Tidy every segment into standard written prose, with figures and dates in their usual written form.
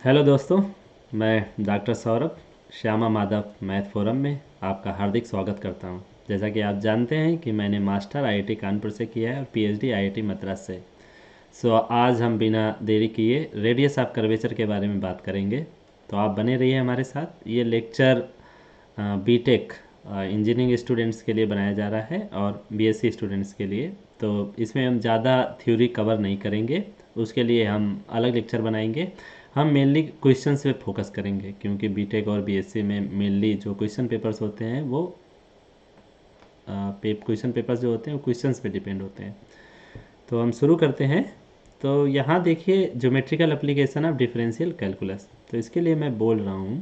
Hello दोस्तों, मैं doctor Saurabh Shyama Madhav math forum में आपका हार्दिक स्वागत करता हूं। जैसा कि आप जानते हैं कि मैंने मास्टर आईआईटी कानपुर से किया है और पीएचडी आईआईटी मद्रास से। आज हम बिना देरी किए रेडियस ऑफ कर्वेचर के बारे में बात करेंगे। तो आप बने रहिए हमारे साथ। ये लेक्चर बीटेक इंजीनियरिंग स्टूडेंट्स के लिए बनाया जा रहा है और बीएससी स्टूडेंट्स के लिए। तो इसमें हम ज़्यादा थ्योरी कवर नहीं करेंगे, उसके लिए हम अलग लेक्चर बनाएंगे। हम मेनली क्वेश्चंस पे फोकस करेंगे क्योंकि बीटेक और बीएससी में मेनली जो क्वेश्चन पेपर्स होते हैं वो क्वेश्चन पेपर्स जो होते हैं वो क्वेश्चंस पे डिपेंड होते हैं। तो हम शुरू करते हैं। तो यहाँ देखिए geometrical application of differential calculus. तो इसके लिए मैं बोल रहा हूँ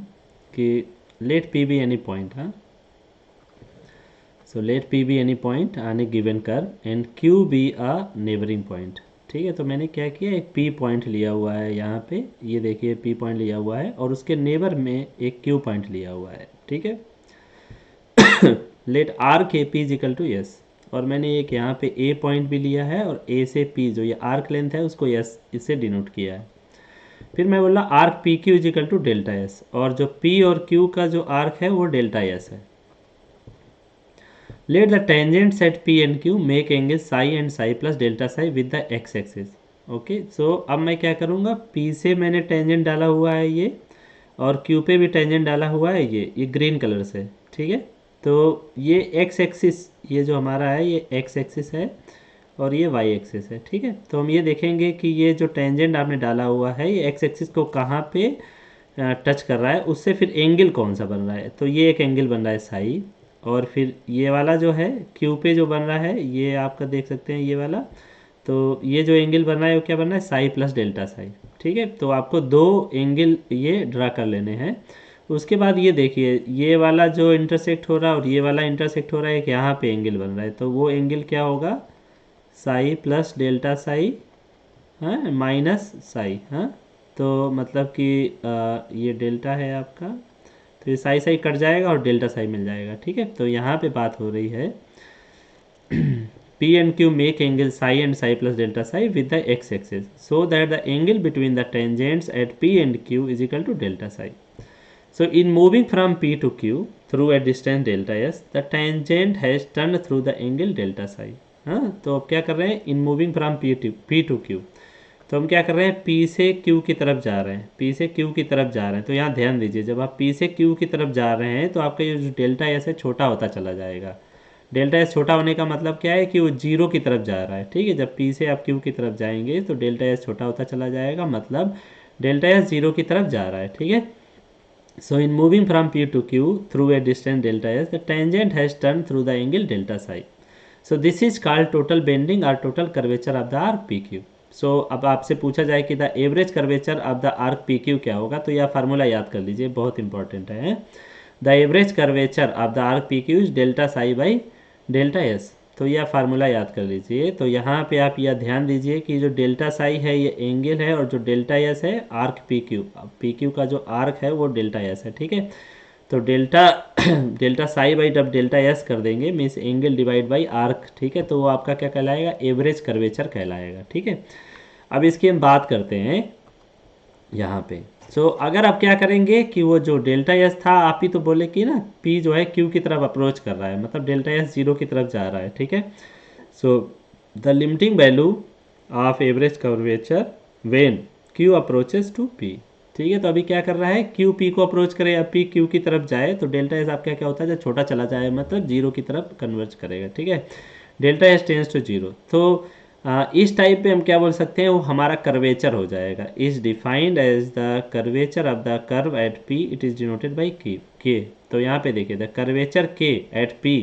कि let P be any point. हाँ, so let P be any point on a given curve and Q be a neighbouring point. ठीक है, तो मैंने क्या किया, एक पी पॉइंट लिया हुआ है यहाँ पे, ये देखिए पी पॉइंट लिया हुआ है और उसके नेबर में एक क्यू पॉइंट लिया हुआ है। ठीक है, लेट आर के पी इजिकल टू एस, और मैंने एक यहाँ पे ए पॉइंट भी लिया है और ए से पी जो ये आर्क लेंथ है उसको एस इससे डिनोट किया है। फिर मैं बोला arc P Q is equal to delta S, और जो पी और क्यू का जो आर्क है वो डेल्टा एस है। Let the tangents at P and Q make angle psi and psi plus delta psi with the x axis. Okay, so अब मैं क्या करूँगा, पी से मैंने टेंजेंट डाला हुआ है ये, और क्यू पे भी टेंजेंट डाला हुआ है ये ग्रीन कलर से। ठीक है, तो ये एक्स एक्सिस, ये जो हमारा है ये एक्स एक्सिस है और ये वाई एक्सिस है। ठीक है, तो हम ये देखेंगे कि ये जो टेंजेंट आपने डाला हुआ है ये एक्स एक्सिस को कहाँ पे टच कर रहा है, उससे फिर एंगल कौन सा बन रहा है। तो ये एक एंगल बन रहा है साई, और फिर ये वाला जो है क्यू पे जो बन रहा है ये आपका देख सकते हैं ये वाला। तो ये जो एंगल बन रहा है वो क्या बन रहा है, साई प्लस डेल्टा साई। ठीक है, तो आपको दो एंगल ये ड्रा कर लेने हैं। उसके बाद ये देखिए ये वाला जो इंटरसेक्ट हो रहा है और ये वाला इंटरसेक्ट हो रहा है, एक यहाँ पे एंगल बन रहा है, तो वो एंगल क्या होगा, साई प्लस डेल्टा साई, हाँ, माइनस साई। हाँ, तो मतलब कि ये डेल्टा है आपका, तो ये साई साई कट जाएगा और डेल्टा साई मिल जाएगा। ठीक है, तो यहाँ पे बात हो रही है P and Q make angle psi and psi plus delta psi with the x axis so that the angle between the tangents at P and Q is equal to delta psi. So in moving from P to Q through a distance delta s, the tangent has turned through the angle delta psi. हाँ, तो अब क्या कर रहे हैं, इन moving from P to Q, तो हम क्या कर रहे हैं, P से Q की तरफ जा रहे हैं, P से Q की तरफ जा रहे हैं। तो यहाँ ध्यान दीजिए, जब आप P से Q की तरफ जा रहे हैं तो आपका ये जो डेल्टा एस है छोटा होता चला जाएगा। डेल्टा एस छोटा होने का मतलब क्या है कि वो जीरो की तरफ जा रहा है। ठीक है, जब पी से आप क्यू की तरफ जाएंगे तो डेल्टा एस छोटा होता चला जाएगा, मतलब डेल्टा एस जीरो की तरफ जा रहा है। ठीक है, so in moving from P to Q through a distance delta S, the tangent has turn through the angle delta psi. So this is called total bending or total curvature of the arc P Q. So अब आपसे पूछा जाए कि the average curvature of the arc P Q क्या होगा, तो यह formula याद कर लीजिए, बहुत इंपॉर्टेंट है। The average curvature of the arc P Q is delta psi by delta S. तो यह फार्मूला याद कर लीजिए। तो यहाँ पे आप यह ध्यान दीजिए कि जो डेल्टा साई है ये एंगल है, और जो डेल्टा एस है आर्क पी क्यू का जो आर्क है वो डेल्टा एस है। ठीक है, तो डेल्टा साई बाई जब डेल्टा एस कर देंगे means angle divide by arc. ठीक है, तो वो आपका क्या कहलाएगा, एवरेज कर्वेचर कहलाएगा। ठीक है, अब इसकी हम बात करते हैं यहाँ पे। अगर आप क्या करेंगे कि वो जो डेल्टा एस था, आप ही तो बोले कि ना पी जो है क्यू की तरफ अप्रोच कर रहा है, मतलब डेल्टा एस जीरो की तरफ जा रहा है। ठीक है, the limiting value of average curvature when Q approaches to P. ठीक है, तो अभी क्या कर रहा है, क्यू पी को अप्रोच करे या पी क्यू की तरफ जाए, तो डेल्टा एस आपका क्या होता है, जब छोटा चला जाए मतलब जीरो की तरफ कन्वर्ज करेगा। ठीक है, delta S tends to zero. तो इस टाइप पे हम क्या बोल सकते हैं, वो हमारा कर्वेचर हो जाएगा। Is defined as the curvature of the curve at P, it is denoted by K. तो यहाँ पे देखिए the curvature K at P,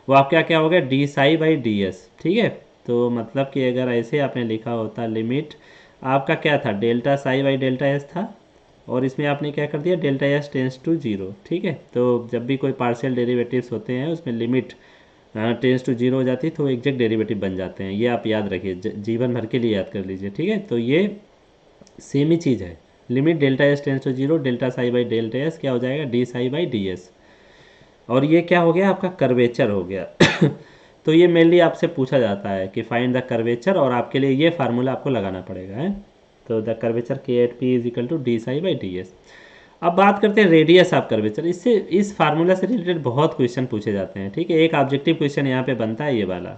वो आपका क्या हो गया, D psi by D S. ठीक है, तो मतलब कि अगर ऐसे आपने लिखा होता, लिमिट आपका क्या था, delta psi by delta S था, और इसमें आपने क्या कर दिया, delta S tends to zero. ठीक है, तो जब भी कोई पार्शियल डेरिवेटिव्स होते हैं उसमें लिमिट टेंस टू जीरो हो जाती है तो एग्जैक्ट डेरिवेटिव बन जाते हैं। ये आप याद रखिए, जीवन भर के लिए याद कर लीजिए। ठीक है, तो ये सेम ही चीज़ है, limit delta S tends to zero, delta psi by delta S क्या हो जाएगा, D psi by D S, और ये क्या हो गया, आपका कर्वेचर हो गया। तो ये मेनली आपसे पूछा जाता है कि फाइंड द कर्वेचर, और आपके लिए ये फार्मूला आपको लगाना पड़ेगा है। तो the curvature K at P is equal to D psi by D S. अब बात करते हैं रेडियस ऑफ कर्वेचर। इससे इस फार्मूला से रिलेटेड बहुत क्वेश्चन पूछे जाते हैं, ठीक है। एक ऑब्जेक्टिव क्वेश्चन यहाँ पे बनता है ये वाला,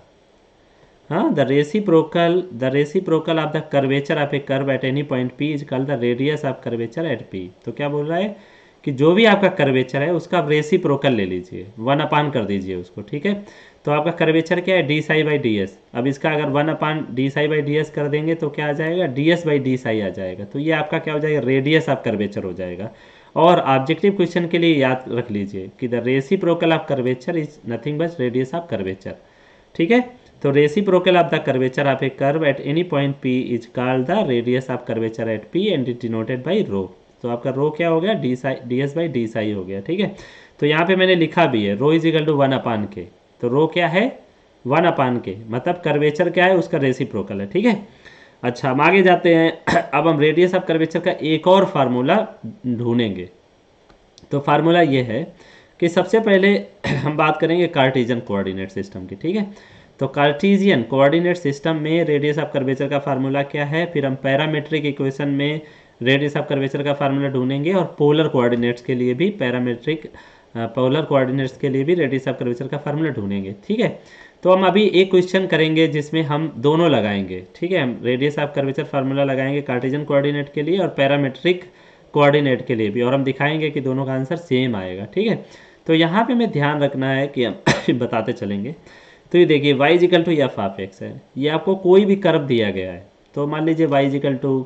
हाँ, the reciprocal of the curvature of A curve at any point P is called the radius of curvature eight P. तो क्या बोल रहा है कि जो भी आपका कर्वेचर है उसका आप रेसिप्रोकल ले लीजिए, 1 कर दीजिए उसको, ठीक है। तो आपका कर्वेचर क्या है, d psi by D S. अब इसका अगर 1 d psi by D s कर देंगे तो क्या आ जाएगा, D S by D psi आ जाएगा। तो ये आपका क्या हो जाएगा, रेडियस ऑफ कर्वेचर हो जाएगा। और ऑब्जेक्टिव क्वेश्चन के लिए याद रख लीजिए कि the reciprocal of curvature is nothing but radius of curvature, ठीक है। तो reciprocal of the curvature of A curve at any point P is called the radius of curvature eight P and it denoted by rho. तो आपका रो क्या हो गया, D S by D Sai हो गया, ठीक है। तो यहाँ पे मैंने लिखा भी है rho is equal to 1/k। तो रो क्या है, 1/k, मतलब कर्वेचर क्या है, उसका रेसिप्रोकल है, ठीक है। अच्छा, हम आगे जाते हैं। अब हम रेडियस ऑफ कर्वेचर का एक और फार्मूला ढूंढेंगे। तो फार्मूला ये है कि सबसे पहले हम बात करेंगे कार्टेशियन कोऑर्डिनेट सिस्टम की, ठीक है। तो कार्टेशियन कोऑर्डिनेट सिस्टम में रेडियस ऑफ कर्वेचर का फार्मूला क्या है, फिर हम पैरामेट्रिक इक्वेशन में रेडियस ऑफ कर्वेचर का फार्मूला ढूंढेंगे, और पोलर कोऑर्डिनेट्स के लिए भी पोलर कोऑर्डिनेट्स के लिए भी रेडियस ऑफ कर्वेचर का फार्मूला ढूंढेंगे, ठीक है। तो हम अभी एक क्वेश्चन करेंगे जिसमें हम दोनों लगाएंगे, ठीक है। हम रेडियस ऑफ कर्वेचर फार्मूला लगाएंगे कार्टेशियन कोऑर्डिनेट के लिए और पैरामेट्रिक कोऑर्डिनेट के लिए भी, और हम दिखाएंगे कि दोनों का आंसर सेम आएगा, ठीक है। तो यहाँ पे हमें ध्यान रखना है कि हम बताते चलेंगे। तो ये देखिए y is equal to F of x है, ये आपको कोई भी कर्व दिया गया है। तो मान लीजिए y इजिकल टू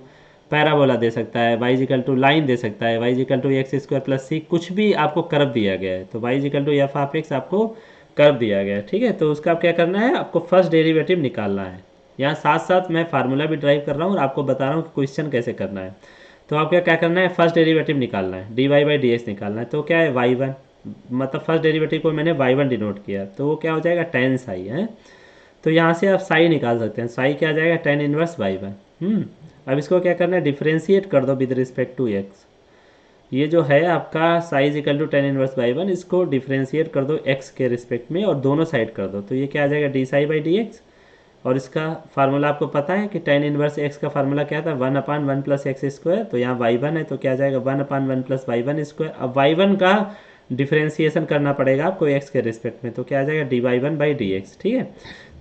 पैराबोला दे सकता है, y इजिकल टू लाइन दे सकता है, y is equal to x square plus c, कुछ भी आपको कर्व दिया गया है। तो y is equal to F of x आपको कर्व दिया गया है, ठीक है। तो उसका क्या करना है, आपको फर्स्ट डेरिवेटिव निकालना है। यहाँ साथ साथ मैं फार्मूला भी ड्राइव कर रहा हूँ और आपको बता रहा हूँ कि क्वेश्चन कैसे करना है। तो आपको क्या करना है, फर्स्ट डेरिवेटिव निकालना है, D Y by D X निकालना है। तो क्या है y1, मतलब फर्स्ट डेरिवेटिव को मैंने y1 डिनोट किया, तो वो क्या हो जाएगा, tan साई है। तो यहाँ से आप साई निकाल सकते हैं, साई क्या आ जाएगा, tan इनवर्स y1। अब इसको क्या करना है, डिफ्रेंशिएट कर दो विद रिस्पेक्ट टू x। ये जो है आपका psi is equal to tan inverse y1, इसको डिफ्रेंशिएट कर दो x के रिस्पेक्ट में और दोनों साइड कर दो। तो ये क्या आ जाएगा, D psi by D x. और इसका फार्मूला आपको पता है कि tan इनवर्स x का फार्मूला क्या था, 1/1 प्लस एक्स स्क्वायर। तो यहाँ y1 है तो क्या आ जाएगा, 1/1 प्लस y1 स्क्वायर। अब y1 का डिफ्रेंशिएशन करना पड़ेगा आपको x के रिस्पेक्ट में, तो क्या आ जाएगा, D Y one by D x, ठीक है।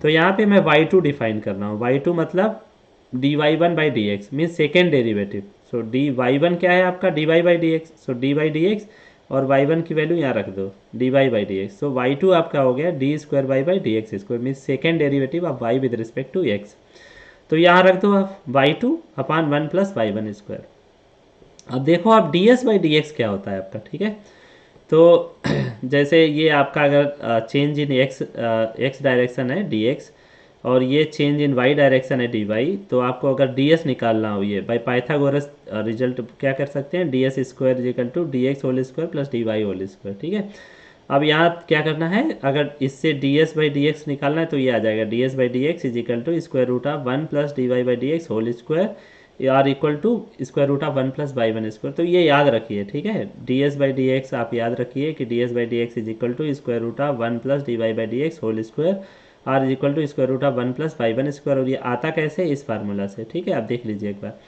तो यहाँ पे मैं y2 डिफाइन कर रहा हूँ, y2 मतलब D Y one by D X mean second derivative. So D Y one क्या है आपका, D Y by D X. So D Y D x और y1 की वैल्यू यहाँ रख दो, D Y by D X. So y2 आपका हो गया D square Y by D x square mean second derivative of y with respect to x। तो यहाँ रख दो आप y2 अपान 1 प्लस y1 स्क्वायर। अब देखो आप ds बाई डी एक्स क्या होता है आपका, ठीक है। तो जैसे ये आपका अगर चेंज इन x डायरेक्शन है dx और ये चेंज इन y डायरेक्शन है dy, तो आपको अगर ds निकालना हो ये बाई पाइथागोरस रिजल्ट क्या कर सकते हैं, ds square is equal to dx whole square plus dy whole square, ठीक है। अब यहाँ क्या करना है, अगर इससे ds बाई डी एक्स निकालना है तो ये आ जाएगा ds by D x is equal to square root of 1 plus D Y by D x whole square or equal to square root of 1 plus by one square. तो ये याद रखिए, ठीक है। D S by D X आप याद रखिए कि D S by D x is equal to square root of 1 plus D Y by D x whole square or is equal to square root of 1 plus by one square. और ये आता कैसे, इस formula से, ठीक है। आप देख लीजिए एक बार।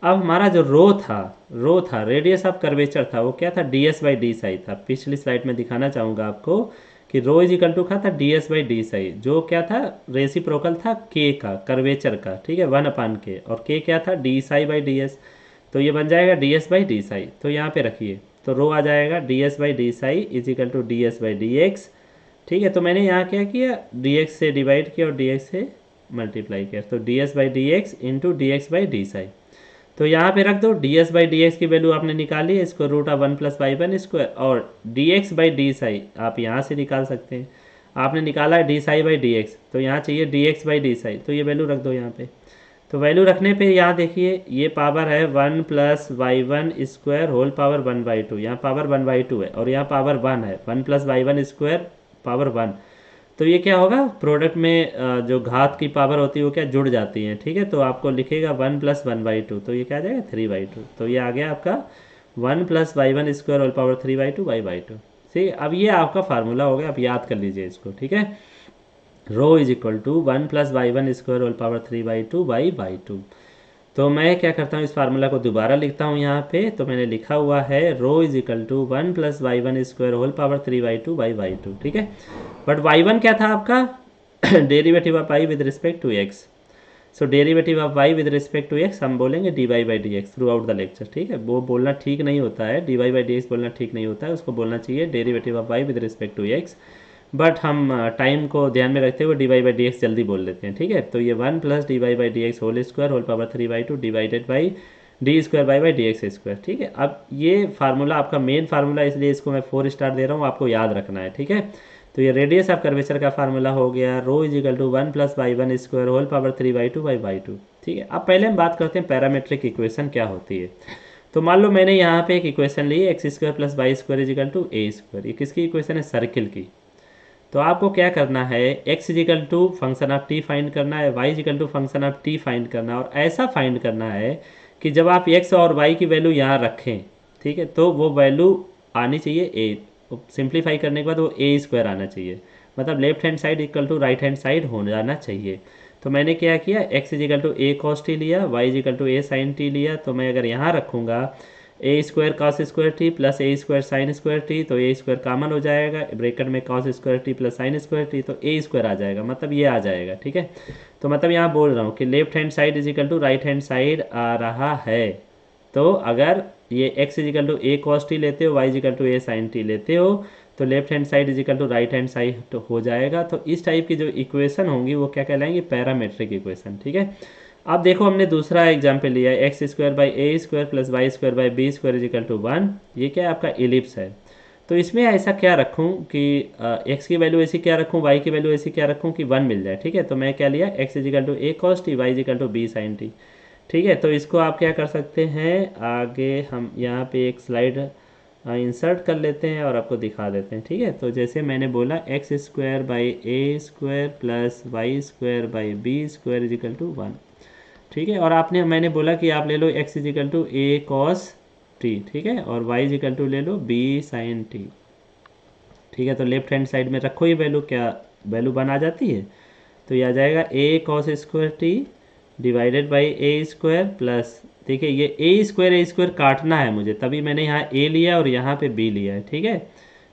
अब हमारा जो रो था रेडियस ऑफ कर्वेचर था, वो क्या था, D S by D Sai था। पिछली स्लाइड में दिखाना चाहूँगा आपको कि रो इज इक्वल टू का था D S by D Sai, जो क्या था, रेसिप्रोकल था के का, कर्वेचर का, ठीक है, 1/k। और के क्या था, D psi by D S. तो ये बन जाएगा D S by D psi. तो यहाँ पे रखिए, तो रो आ जाएगा D S by D psi is equal to D S by D x, ठीक है। तो मैंने यहाँ क्या किया, डी एक्स से डिवाइड किया और डी एक्स से मल्टीप्लाई किया। तो d S by D x into d x by D psi. तो यहाँ पे रख दो d S by D x की वैल्यू आपने निकाली है, इसको root of 1 plus by one square, और d x by D psi आप यहाँ से निकाल सकते हैं। आपने निकाला है d psi by D x, तो यहाँ चाहिए d x by D psi, तो ये वैल्यू रख दो यहाँ पे। तो वैल्यू रखने पे यहाँ देखिए ये पावर है 1 plus Y one square whole power 1/2, यहाँ पावर 1/2 है और यहाँ पावर 1 है, 1 plus Y one square power 1। तो ये क्या होगा, प्रोडक्ट में जो घात की पावर होती है वो क्या जुड़ जाती है, ठीक है। तो आपको लिखेगा 1 प्लस 1/2, तो ये क्या आ जाएगा 3/2। तो ये आ गया आपका 1 plus Y one square whole power 3/2 y/2। ठीक, अब ये आपका फार्मूला हो गया, आप याद कर लीजिए इसको, ठीक है। Rho is equal to 1 plus Y one square whole power 3/2 y/2। तो मैं क्या करता हूँ, इस फार्मूला को दोबारा लिखता हूँ यहाँ पे। तो मैंने लिखा हुआ है rho is equal to 1 plus Y one square whole power 3y2 by y2, ठीक है। बट y1 क्या था आपका, derivative of y with respect to x। So derivative of y with respect to x हम बोलेंगे dy by D x throughout the lecture, ठीक है। वो बोलना ठीक नहीं होता है, dy बाई डी एक्स बोलना ठीक नहीं होता है, उसको बोलना चाहिए derivative of y with respect to x। But हम टाइम को ध्यान में रखते हुए D Y by D X जल्दी बोल लेते हैं, ठीक है। तो ये 1 plus D Y by D x whole square whole power 3y2 divided by D square by D x square, ठीक है। अब ये फार्मूला आपका मेन फार्मूला, इसलिए इसको मैं 4 स्टार दे रहा हूँ, आपको याद रखना है, ठीक है। तो ये रेडियस ऑफ कर्वेचर का फार्मूला हो गया rho is equal to 1 plus Y one square whole power 3y2 by y2, ठीक है। अब पहले हम बात करते हैं पैरामीट्रिक इक्वेशन क्या होती है। तो मान लो मैंने यहाँ पे एक इक्वेशन ली X square plus Y square is equal to A square. ये किसकी इक्वेशन है, सर्किल की। तो आपको क्या करना है, x is equal to function of t find करना है, y is equal to function of t find करना है, और ऐसा फाइंड करना है कि जब आप x और y की वैल्यू यहाँ रखें, ठीक है, तो वो वैल्यू आनी चाहिए a। सिंप्लीफाई करने के बाद वो a स्क्वायर आना चाहिए, मतलब left hand side equal to right hand side हो जाना चाहिए। तो मैंने क्या किया, x is equal to a cos t लिया, y is equal to a sin t लिया। तो मैं अगर यहाँ रखूँगा a square cos square t plus a square sine square t, तो ए स्क्वायर कॉमन हो जाएगा, ब्रैकेट में cos square t plus sine square t, तो ए स्क्वायर आ जाएगा, मतलब ये आ जाएगा, ठीक है। तो मतलब यहाँ बोल रहा हूँ कि left hand side is equal to right hand side आ रहा है। तो अगर ये x is equal to A cos t लेते हो, y is equal to a sine t लेते हो, तो left hand side is equal to right hand side हो जाएगा। तो इस टाइप की जो इक्वेशन होंगी वो क्या कहलाएंगी, पैरामेट्रिक इक्वेशन, ठीक है। अब देखो हमने दूसरा एग्जाम्पल लिया है X square by A square plus Y square by B square is equal to 1। ये क्या है, आपका इलिप्स है। तो इसमें ऐसा क्या रखूं कि एक्स की वैल्यू ऐसी क्या रखूं, वाई की वैल्यू ऐसी क्या रखूं कि 1 मिल जाए, ठीक है। तो मैं क्या लिया, x is equal to A cos t, y is equal to b sine t, ठीक है। तो इसको आप क्या कर सकते हैं, आगे हम यहाँ पे एक स्लाइड इंसर्ट कर लेते हैं और आपको दिखा देते हैं, ठीक है। तो जैसे मैंने बोला x square by A square plus Y square by B square is equal to 1, ठीक है। और मैंने बोला कि आप ले लो x is equal to A cos t, ठीक है, और y इजिकल टू ले लो b साइन टी, ठीक है। तो लेफ्ट हैंड साइड में रखो ये वैल्यू, क्या वैल्यू 1 आ जाती है। तो ये आ जाएगा a cos square t divided by A square plus, देखिए ये ए स्क्वायर काटना है मुझे, तभी मैंने यहाँ a लिया और यहाँ पे b लिया है, ठीक है।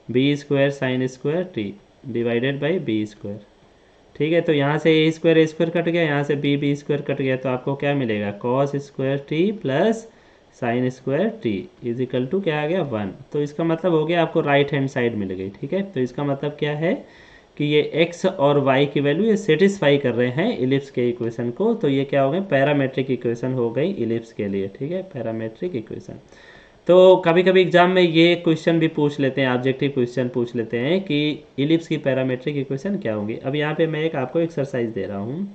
b square sine square t divided by B square, ठीक है। तो यहाँ से ए स्क्वायर कट गया, यहाँ से बी स्क्वायर कट गया, तो आपको क्या मिलेगा, cos square t plus sine square t is equal to क्या आ गया, 1। तो इसका मतलब हो गया आपको राइट हैंड साइड मिल गई, ठीक है। तो इसका मतलब क्या है कि ये x और y की वैल्यू ये सेटिस्फाई कर रहे हैं इलिप्स के इक्वेशन को। तो ये क्या हो गए, पैरामेट्रिक इक्वेशन हो गई इलिप्स के लिए, ठीक है, पैरामेट्रिक इक्वेशन। तो कभी कभी एग्जाम में ये क्वेश्चन भी पूछ लेते हैं, ऑब्जेक्टिव क्वेश्चन पूछ लेते हैं कि इलिप्स की पैरामेट्रिक इक्वेशन क्या होंगी। अब यहाँ पे मैं एक आपको एक्सरसाइज दे रहा हूँ,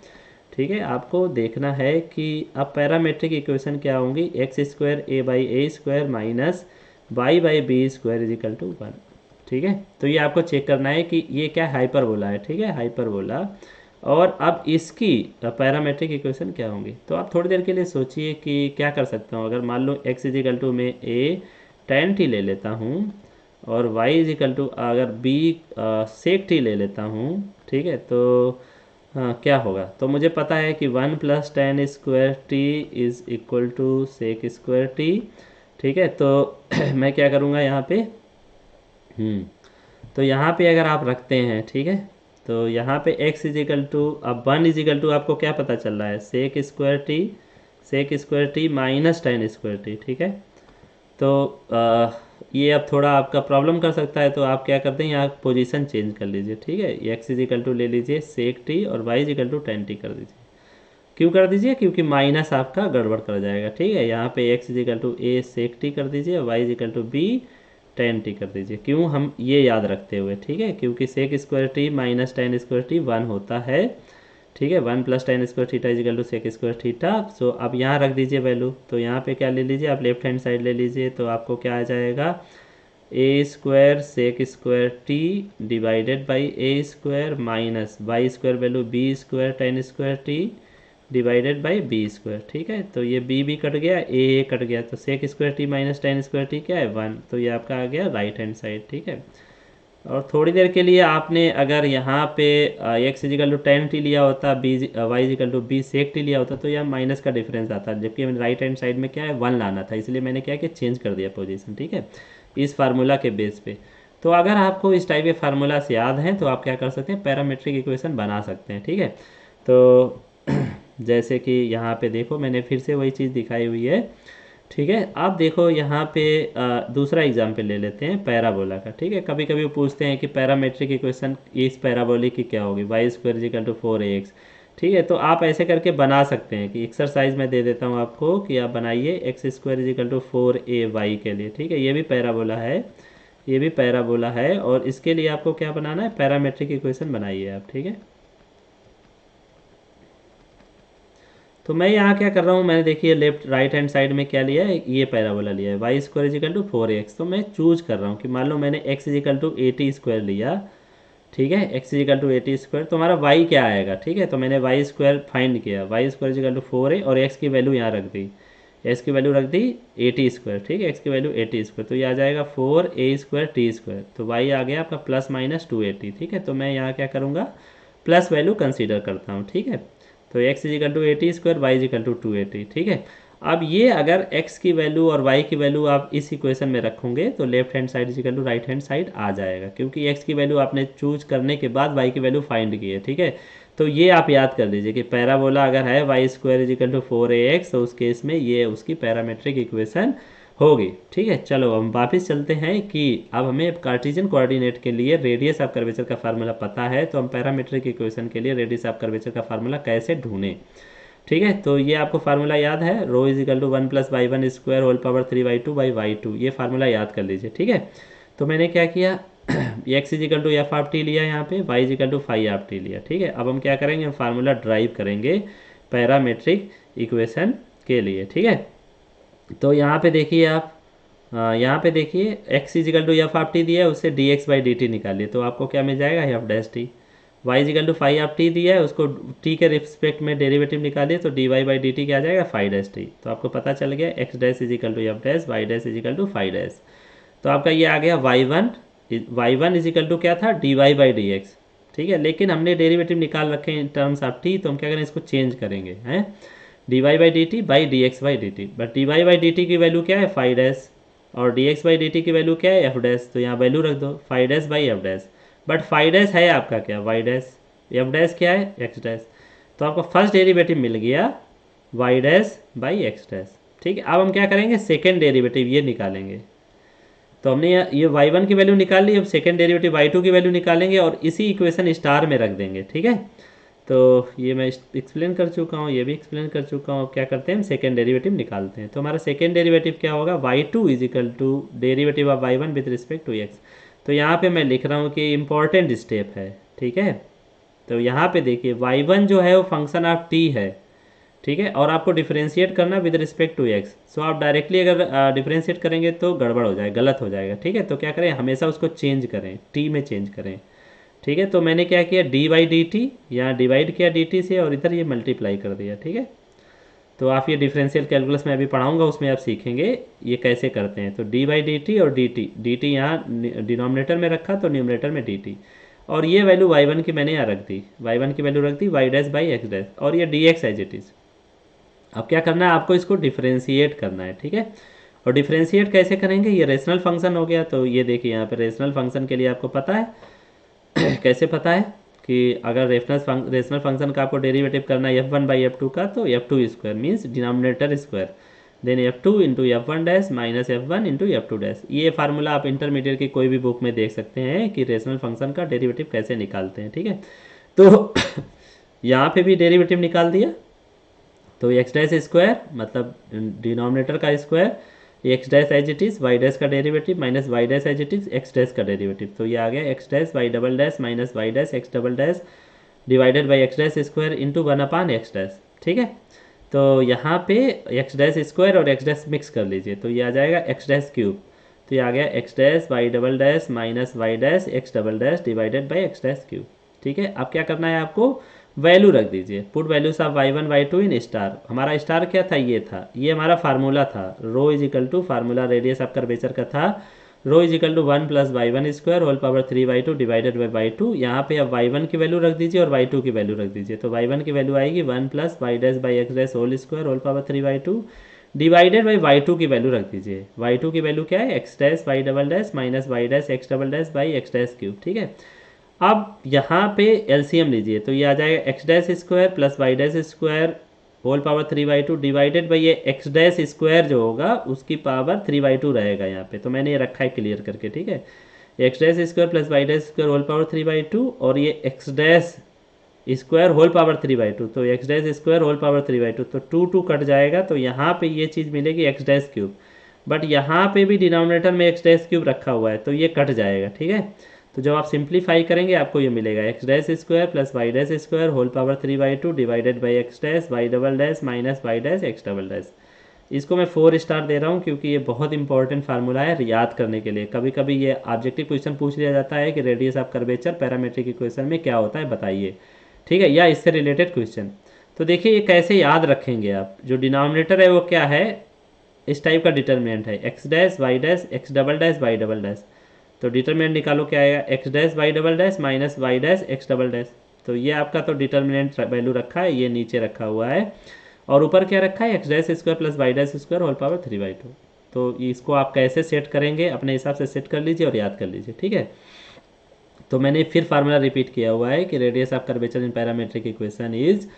ठीक है। आपको देखना है कि अब पैरामेट्रिक इक्वेशन क्या होंगी, x square a by A square minus y by B square is equal to 1, ठीक है। तो ये आपको चेक करना है कि ये क्या हाइपरबोला है, ठीक है, हाइपरबोला। और अब इसकी पैरामेट्रिक इक्वेशन क्या होंगी। तो आप थोड़ी देर के लिए सोचिए कि क्या कर सकता हूँ। अगर मान लो x इजिकल टू में a tan t ले लेता हूँ और y इजिकल टू अगर b sec t ले लेता हूँ, ठीक है, तो क्या होगा। तो मुझे पता है कि 1 plus tan square t is equal to sec square t, ठीक है। तो मैं क्या करूँगा यहाँ पे, तो यहाँ पे अगर आप रखते हैं, ठीक है, तो यहाँ पे x इजिकल टू, अब 1 इजिकल टू आपको क्या पता चल रहा है, sec square t minus tan square t, ठीक है। तो ये अब थोड़ा आपका प्रॉब्लम कर सकता है, तो आप क्या करते हैं, यहाँ पोजीशन चेंज कर लीजिए, ठीक है। x इजिकल टू ले लीजिए सेक टी और y is equal to tan t कर दीजिए। क्यों कर दीजिए, क्योंकि माइनस आपका गड़बड़ कर जाएगा, ठीक है। यहाँ पे x is equal to a sec t कर दीजिए और y is equal to b tan t कर दीजिए। क्यों, हम ये याद रखते हुए, ठीक है, क्योंकि sec square t minus tan square t 1 होता है, ठीक है। 1 plus tan square theta is equal to sec square theta. So अब यहाँ रख दीजिए वैल्यू। तो यहाँ पे क्या ले लीजिए, आप लेफ्ट हैंड साइड ले लीजिए, तो आपको क्या आ जाएगा, a square sec square t divided by A square minus y square value b square tan square t divided by B square, ठीक है। तो ये बी भी कट गया, ए कट गया, तो sec square t minus tan square t क्या है, 1। तो ये आपका आ गया राइट हैंड साइड, ठीक है। और थोड़ी देर के लिए आपने अगर यहाँ पे x is equal to tan t लिया होता, y is equal to b sec t लिया होता, तो यह माइनस का डिफरेंस आता, जबकि राइट हैंड साइड में क्या है 1 लाना था, इसलिए मैंने क्या कि चेंज कर दिया पोजीशन, ठीक है, इस फार्मूला के बेस पे। तो अगर आपको इस टाइप के फार्मूलास याद हैं तो आप क्या कर सकते हैं, पैरामेट्रिक इक्वेशन बना सकते हैं, ठीक है। तो जैसे कि यहाँ पे देखो मैंने फिर से वही चीज़ दिखाई हुई है, ठीक है। आप देखो यहाँ पे दूसरा एग्जाम्पल ले लेते हैं पैराबोला का, ठीक है। कभी कभी वो पूछते हैं कि पैरामेट्रिक इक्वेशन इस पैराबोलिक की क्या होगी, Y square is equal to 4ax, ठीक है। तो आप ऐसे करके बना सकते हैं कि एक्सरसाइज में दे देता हूँ आपको कि आप बनाइए x square is equal to 4ay के लिए, ठीक है। ये भी पैराबोला है, ये भी पैराबोला है, और इसके लिए आपको क्या बनाना है, पैरामेट्रिक इक्वेशन बनाइए आप, ठीक है। तो मैं यहाँ क्या कर रहा हूँ, मैंने देखिए लेफ्ट राइट हैंड साइड में क्या लिया है, ये पैराबोला लिया है, Y square is equal to 4x। तो मैं चूज कर रहा हूँ कि मान लो मैंने x इजिकल टू 80 स्क्वायर लिया, ठीक है, x इजिकल टू 80 स्क्वायर, तो हमारा y क्या आएगा, ठीक है। तो मैंने वाई स्क्वायर फाइंड किया, y square is equal to 4a, और x की वैल्यू यहाँ रख दी, x की वैल्यू रख दी 80 स्क्वायर, ठीक है, x की वैल्यू 80 स्क्वायर, तो ये आ जाएगा 4a स्क्वायर टी स्क्वायर, तो y आ गया आपका प्लस माइनस 280, ठीक है। तो मैं यहाँ क्या करूँगा, प्लस वैल्यू कंसीडर करता हूँ, ठीक है। तो x is equal to 80 square, y is equal to 280, ठीक है। अब ये अगर x की वैल्यू और y की वैल्यू आप इस इक्वेशन में रखोगे तो left hand side is equal to right hand side आ जाएगा, क्योंकि x की वैल्यू आपने चूज करने के बाद y की वैल्यू फाइंड की है, ठीक है। तो ये आप याद कर लीजिए कि पैराबोला अगर है Y square is equal to 4ax, तो उस केस में ये उसकी पैरामेट्रिक इक्वेशन होगी, ठीक है। चलो हम वापस चलते हैं कि अब हमें कार्टेशियन कोऑर्डिनेट के लिए रेडियस ऑफ कर्वेचर का फार्मूला पता है, तो हम पैरामेट्रिक इक्वेशन के लिए रेडियस ऑफ कर्वेचर का फार्मूला कैसे ढूंढें, ठीक है। तो ये आपको फार्मूला याद है, rho is equal to 1 plus Y one square whole power 3y2 by y2, ये फार्मूला याद कर लीजिए, ठीक है। तो मैंने क्या किया, x is equal to F of t लिया, यहाँ पे y is equal to phi of t लिया, ठीक है। अब हम क्या करेंगे, हम फार्मूला ड्राइव करेंगे पैरामेट्रिक इक्वेशन के लिए, ठीक है। तो यहाँ पे देखिए आप, यहाँ पे देखिए x is equal to F of t दिया है, उससे d x by d t निकालिए, तो आपको क्या मिल जाएगा, f dash t. y is equal to phi of t दिया है, उसको t के रिस्पेक्ट में डेरिवेटिव निकालिए, तो d Y by d t क्या आ जाएगा, फाई डैश टी। तो आपको पता चल गया x dash is equal to f dash, y dash is equal to phi dash. तो आपका ये आ गया y1 इजिकल टू क्या था, d Y by D x, ठीक है। लेकिन हमने डेरिवेटिव निकाल रखे हैं इन टर्म्स ऑफ t, तो हम क्या करें, इसको चेंज करेंगे, हैं, d Y by d t by D x by d t, but d Y by d t की वैल्यू क्या है, फाई डैश, और d x by d t की वैल्यू क्या है, एफ डैश। तो यहाँ वैल्यू रख दो, phi dash by f dash, but phi dash है आपका क्या, वाई डैश, एफ डैश क्या है, एक्स डैश। तो आपको फर्स्ट डेरिवेटिव मिल गया y dash by x dash, ठीक है। अब हम क्या करेंगे, सेकेंड डेरिवेटिव ये निकालेंगे। तो हमने ये y1 की वैल्यू निकाल ली, अब सेकेंड डेरिवेटिव y2 की वैल्यू निकालेंगे और इसी इक्वेशन स्टार में रख देंगे, ठीक है। तो ये मैं एक्सप्लेन कर चुका हूँ, ये भी एक्सप्लेन कर चुका हूँ। क्या करते हैं, हम सेकेंड डेरिवेटिव निकालते हैं। तो हमारा सेकेंड डेरिवेटिव क्या होगा, y2 is equal to derivative of y1 with respect to x। तो यहाँ पे मैं लिख रहा हूँ कि इम्पॉर्टेंट स्टेप है, ठीक है। तो यहाँ पे देखिए y1 जो है वो फंक्शन ऑफ t है, ठीक है, और आपको डिफरेंशिएट करना विद रिस्पेक्ट टू एक्स। सो आप डायरेक्टली अगर डिफरेंशिएट करेंगे तो गड़बड़ हो जाएगा, गलत हो जाएगा, ठीक है। तो क्या करें, हमेशा उसको चेंज करें, टी में चेंज करें, ठीक है। तो मैंने क्या किया, डी बाई डी टी यहाँ डिवाइड किया डी टी से, और इधर ये मल्टीप्लाई कर दिया, ठीक है। तो आप ये डिफरेंशियल कैलकुलस में अभी पढ़ाऊंगा, उसमें आप सीखेंगे ये कैसे करते हैं। तो डी बाई डी टी और डी टी यहाँ डिनोमिनेटर में रखा, तो न्यूमिनेटर में डी टी, और ये वैल्यू y1 की मैंने यहाँ रख दी, y1 की वैल्यू रख दी y dash by x dash, और ये d x as it is. अब क्या करना है, आपको इसको डिफरेंशिएट करना है, ठीक है। और डिफरेंशिएट कैसे करेंगे, ये रेशनल फंक्शन हो गया। तो ये देखिए यहाँ पे रेशनल फंक्शन के लिए आपको पता है कैसे पता है कि अगर रेशनल फंक्शन का आपको डेरिवेटिव करना है f1 बाई एफ टू का, तो f2 square means denominator square, then f2 into f one dash minus f1 into f two dash. ये फार्मूला आप इंटरमीडिएट की कोई भी बुक में देख सकते हैं कि रेशनल फंक्शन का डेरिवेटिव कैसे निकालते हैं, ठीक है। तो यहाँ पे भी डेरिवेटिव निकाल दिया, तो एक्स डैश स्क्वायर मतलब डिनोमिनेटर का square, x dash as it is, y dash का derivative minus y dash as it is, x dash का डेरिवेटिव। तो ये आ गया x dash y double dash minus y dash x double dash divided by x dash square into 1 upon x dash, ठीक है। तो यहाँ पे एक्स डैश स्क्वायर और एक्स डैश मिक्स कर लीजिए, तो ये आ जाएगा एक्स डैश क्यूब। तो ये आ गया x dash y double dash minus y dash x double dash divided by x dash cube, ठीक है। अब क्या करना है आपको, वैल्यू रख दीजिए, put values of y1 y2 in star. हमारा स्टार क्या था, ये था, ये हमारा फार्मूला था, rho is equal to formula radius of curvature का था rho is equal to 1 plus Y one square whole power 3/2 divided by y two. यहाँ पे अब वाई वन की वैल्यू रख दीजिए और वाई टू की वैल्यू रख दीजिए। तो वाई वन की वैल्यू आएगी 1 plus y dash by x dash whole square whole power 3/2 divided by y two की वैल्यू रख दीजिए। वाई टू की वैल्यू क्या है, x dash y double dash minus y dash x double dash by x dash cube. ठीक है, अब यहाँ पे एलसीएम लीजिए तो ये आ जाएगा x dash square plus y dash square whole power 3/2 divided by ये एक्स डैश स्क्वायर जो होगा उसकी पावर 3/2 रहेगा यहाँ पे। तो मैंने ये रखा है क्लियर करके। ठीक है, x dash square plus y dash square whole power 3/2 और ये x dash square whole power 3/2। तो x dash square whole power 3/2 तो 2 कट जाएगा। तो यहाँ पे ये चीज़ मिलेगी एक्स डैश क्यूब, बट यहाँ पे भी डिनोमिनेटर में एक्स डैश क्यूब रखा हुआ है तो ये कट जाएगा। ठीक है, तो जब आप सिंप्लीफाई करेंगे आपको ये मिलेगा x dash square plus y dash square whole power 3/2 divided by x dash y double dash minus y dash x double dash. इसको मैं 4 स्टार दे रहा हूँ क्योंकि ये बहुत इंपॉर्टेंट फार्मूला है याद करने के लिए। कभी कभी ये ऑब्जेक्टिव क्वेश्चन पूछ लिया जाता है कि radius of curvature parametric equation में क्या होता है बताइए। ठीक है, या इससे रिलेटेड क्वेश्चन। तो देखिए ये कैसे याद रखेंगे आप, जो डिनोमिनेटर है वो क्या है, इस टाइप का डिटर्मिनेंट है x dash y dash x double dash y double dash. तो डिटर्मिनेंट निकालो क्या आएगा, x dash y double dash minus y dash x double dash. तो ये आपका तो डिटर्मिनेंट वैल्यू रखा है, ये नीचे रखा हुआ है और ऊपर क्या रखा है, x dash square plus y dash square whole power 3/2। तो इसको आप कैसे सेट करेंगे अपने हिसाब से सेट कर लीजिए और याद कर लीजिए। ठीक है, तो मैंने फिर फार्मूला रिपीट किया हुआ है कि radius of curvature in parametric equation is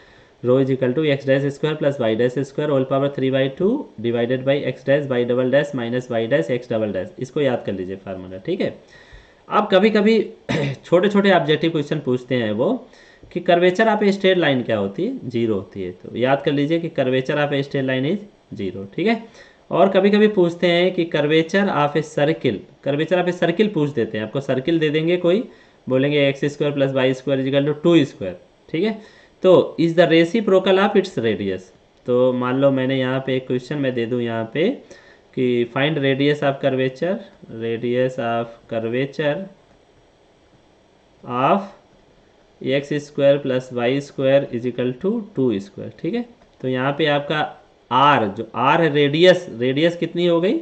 rho is equal to x dash square plus y dash square whole power 3/2 divided by x dash y double dash minus y dash x double dash. इसको याद कर लीजिए formula. ठीक है, अब कभी कभी छोटे छोटे ऑब्जेक्टिव क्वेश्चन पूछते हैं वो कि curvature of a straight line क्या होती है, जीरो होती है। तो याद कर लीजिए कि curvature of a straight line is zero. ठीक है, और कभी कभी पूछते हैं कि curvature of a circle, curvature of a circle पूछ देते हैं, आपको सर्किल दे देंगे कोई, बोलेंगे x square plus Y square is equal to 2 square. ठीक है, तो is the reciprocal of its radius. तो मान लो मैंने यहाँ पे एक क्वेश्चन मैं दे दूँ यहाँ पे कि find radius of curvature, radius of curvature of x square plus Y square is equal to 2 square. ठीक है, तो यहाँ पे आपका आर, जो आर है रेडियस, रेडियस कितनी हो गई,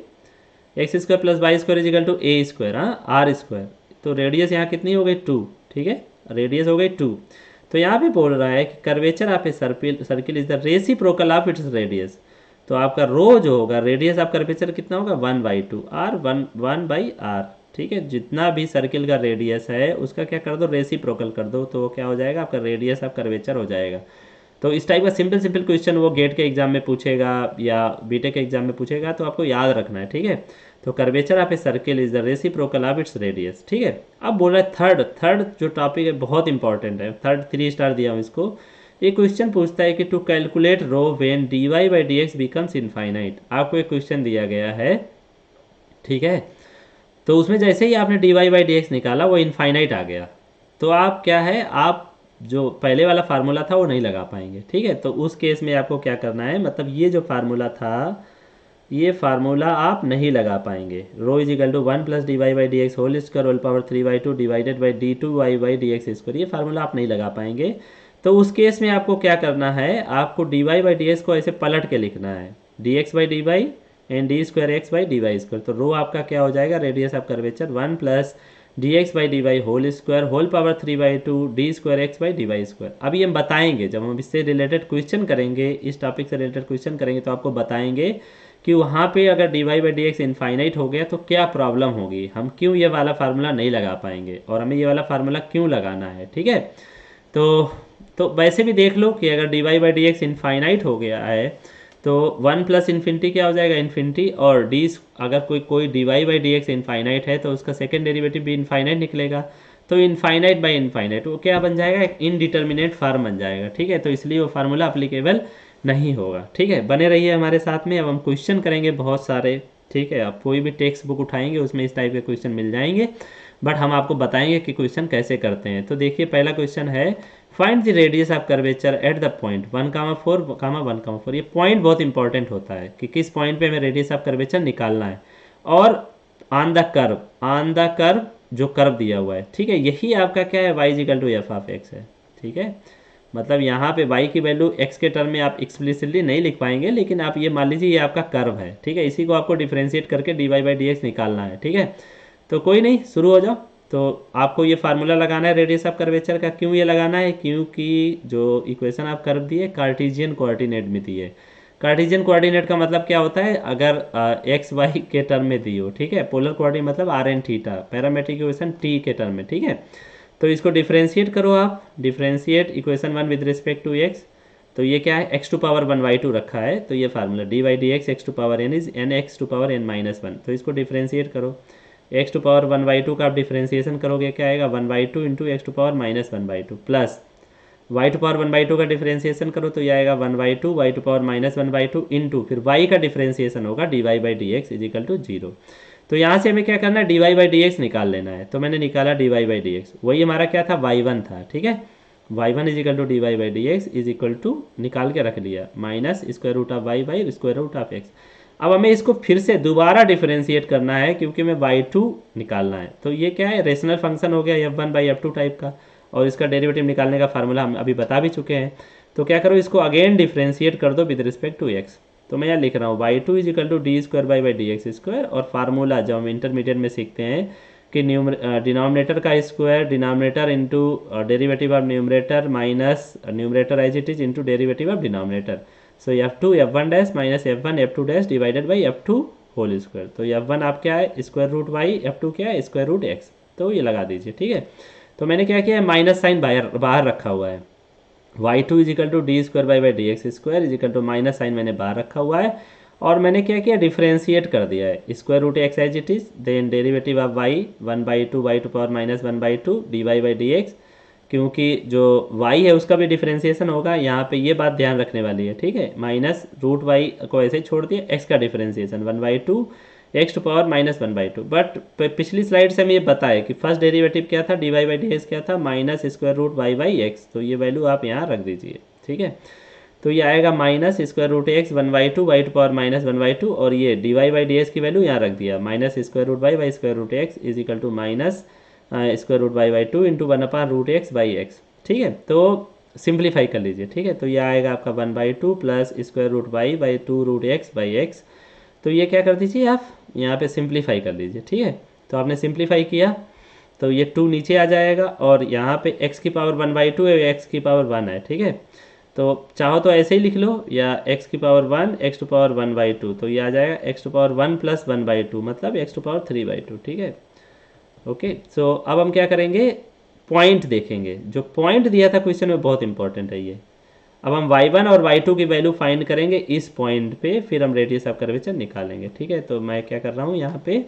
x square plus Y square is equal to A square, हाँ आर स्क्वायर। तो रेडियस यहाँ कितनी हो गई 2। ठीक है, रेडियस हो गई 2। तो यहाँ पे बोल रहा है कि curvature of a circle is the reciprocal of its radius. तो आपका रो जो होगा, रेडियस ऑफ कर्वेचर कितना होगा 1/2 आर, 1/r। ठीक है, जितना भी सर्किल का रेडियस है उसका क्या कर दो, रेसिप्रोकल कर दो, तो वो क्या हो जाएगा आपका रेडियस ऑफ कर्वेचर हो जाएगा। तो इस टाइप का सिंपल सिंपल क्वेश्चन वो गेट के एग्जाम में पूछेगा या बीटेक के एग्जाम में पूछेगा, तो आपको याद रखना है। ठीक है, तो curvature of a circle is the reciprocal of its radius. ठीक है, अब बोला थर्ड जो टॉपिक है बहुत इंपॉर्टेंट है, थर्ड 3 स्टार दिया हूँ इसको। ये क्वेश्चन पूछता है कि to calculate rho when dy by D x becomes infinite. आपको एक क्वेश्चन दिया गया है, ठीक है, तो उसमें जैसे ही आपने dy बाई डी एक्स निकाला वो इनफाइनाइट आ गया, तो आप क्या है, आप जो पहले वाला फार्मूला था वो नहीं लगा पाएंगे। ठीक है, तो उस केस में आपको क्या करना है, मतलब ये जो फार्मूला था ये फार्मूला आप नहीं लगा पाएंगे। Rho is equal to 1 plus d by D x whole square whole power 3/2 divided by d2y by D x square, ये फार्मूला आप नहीं लगा पाएंगे। तो उस केस में आपको क्या करना है, आपको dy बाई डी एक्स को ऐसे पलट के लिखना है, dx by d y and d square x by d y square. तो रो आपका क्या हो जाएगा, radius of curvature 1 plus dx by d y whole square whole power 3/2 d square x by d y square. अभी हम बताएंगे, जब हम इससे रिलेटेड क्वेश्चन करेंगे, इस टॉपिक से रिलेटेड क्वेश्चन करेंगे, तो आपको बताएंगे कि वहाँ पे अगर dy by D x infinite हो गया तो क्या प्रॉब्लम होगी, हम क्यों ये वाला फार्मूला नहीं लगा पाएंगे और हमें ये वाला फार्मूला क्यों लगाना है। ठीक है, तो वैसे भी देख लो कि अगर dy by D x infinite हो गया है तो 1 प्लस इन्फिनिटी क्या हो जाएगा, इन्फिनिटी, और डी अगर कोई dy by D x infinite है तो उसका सेकेंड डेरिवेटिव भी इनफाइनाइट निकलेगा। तो इनफाइनाइट बाई इनफाइनाइट वो क्या बन जाएगा, एक इनडिटर्मिनेट फार्म बन जाएगा। ठीक है, तो इसलिए वो फार्मूला अप्लीकेबल नहीं होगा। ठीक है, बने रहिए हमारे साथ में, अब हम क्वेश्चन करेंगे बहुत सारे। ठीक है, आप कोई भी टेक्स्ट बुक उठाएंगे उसमें इस टाइप के क्वेश्चन मिल जाएंगे, बट हम आपको बताएंगे कि क्वेश्चन कैसे करते हैं। तो देखिए पहला क्वेश्चन है, find the radius of curvature eight the point 1,4,1,4। ये पॉइंट बहुत इंपॉर्टेंट होता है कि किस पॉइंट पे हमें रेडियस ऑफ कर्वेचर निकालना है, और ऑन द कर्व जो कर्व दिया हुआ है। ठीक है, यही आपका क्या है, y equal to F of x है। ठीक है, मतलब यहाँ पे y की वैल्यू x के टर्म में आप एक्सप्लिसिटली नहीं लिख पाएंगे, लेकिन आप ये मान लीजिए ये आपका कर्व है, ठीक है, इसी को आपको डिफ्रेंशिएट करके dy बाई डी एक्स निकालना है, ठीक है। तो कोई नहीं, शुरू हो जाओ। तो आपको ये फार्मूला लगाना है रेडियस ऑफ कर्वेचर का। क्यों ये लगाना है? क्योंकि जो इक्वेशन आप कर्व दिए कार्टेशियन कोऑर्डिनेट में दी है। कार्टेशियन कोऑर्डिनेट का मतलब क्या होता है? अगर एक्स वाई के टर्म में दी हो, ठीक है, पोलर कोऑर्डिनेट मतलब r and theta, parametric equation t के टर्म में, ठीक है। तो इसको डिफ्रेंशिएट करो आप, differentiate equation one with respect to x. तो ये क्या है? X to power one by two रखा है, तो ये formula d Y D x to power n is n x to power n minus one. तो इसको डिफ्रेंशिएट करो, x to power one by two का आप डिफ्रेंशिएशन करोगे, क्या आएगा? One by two into x to power minus one by two plus y to power one by two का differentiation करो, तो ये आएगा one by two y to power minus one by two into फिर y का differentiation होगा d Y by D x is equal to zero. तो यहाँ से हमें क्या करना है? D Y by D x निकाल लेना है। तो मैंने निकाला d Y by D x, वही हमारा क्या था? वाई वन था, ठीक है। Y one is equal to d Y by D x is equal to निकाल के रख लिया minus square root of y by square root of x. अब हमें इसको फिर से दोबारा डिफरेंशिएट करना है क्योंकि हमें बाई टू निकालना है। तो ये क्या है? रेशनल फंक्शन हो गया F one by f to type का, और इसका डेरिवेटिव निकालने का फार्मूला हम अभी बता भी चुके हैं। तो क्या करो, इसको अगेन डिफरेंशिएट कर दो विद रिस्पेक्ट टू एक्स। तो मैं यहाँ लिख रहा हूँ y two is equal to d square by D x square, और फार्मूला जो हम इंटरमीडिएट में सीखते हैं कि डिनोमिनेटर का square denominator into derivative of numerator minus numerator as it is into derivative of denominator. So f two f one dash minus f one f two dash divided by f two whole square. तो f one आप क्या है? Square root y, f to क्या है? Square root x. तो ये लगा दीजिए, ठीक है। तो मैंने क्या किया है? माइनस साइन बाहर रखा हुआ है। Y two is equal to d square by D x square is equal to minus sign मैंने बाहर रखा हुआ है, और मैंने क्या किया? डिफरेंशिएट कर दिया है square root x as it is, then derivative of y one by two y to power minus one by two d Y by D x. क्योंकि जो y है उसका भी डिफरेंशिएशन होगा, यहाँ पे ये बात ध्यान रखने वाली है, ठीक है। माइनस रूट वाई को ऐसे ही छोड़ दिया, x का differentiation one by two x to power minus one by two. But पिछली स्लाइड से हमें ये बताया कि फर्स्ट डेरिवेटिव क्या था? D Y by D x क्या था? Minus square root y by x. तो ये वैल्यू आप यहाँ रख दीजिए, ठीक है। तो ये आएगा minus square root x one by two y to power minus one by two, और ये d Y by D x की वैल्यू यहाँ रख दिया minus square root y by square root x is equal to minus square root y by two into one upon root x by x, ठीक है। तो simplify कर लीजिए, ठीक है। तो ये आएगा आपका one by two plus square root y by two root x by x. तो ये क्या कर दीजिए आप यहाँ पे सिंप्लीफाई कर लीजिए, ठीक है। तो आपने सिंप्लीफाई किया तो ये टू नीचे आ जाएगा, और यहाँ पे x की पावर वन बाई टू है, x की पावर वन है, ठीक है। तो चाहो तो ऐसे ही लिख लो, या x की power one x to power one by two, तो ये आ जाएगा x to power one plus one by two, मतलब x to power three by two, ठीक है। ओके, सो अब हम क्या करेंगे? पॉइंट देखेंगे। जो पॉइंट दिया था क्वेश्चन में बहुत इंपॉर्टेंट है ये। अब हम y1 और y2 की वैल्यू फाइंड करेंगे इस पॉइंट पे, फिर हम रेडियस ऑफ कर्वेचर निकालेंगे, ठीक है। तो मैं क्या कर रहा हूँ यहाँ पे,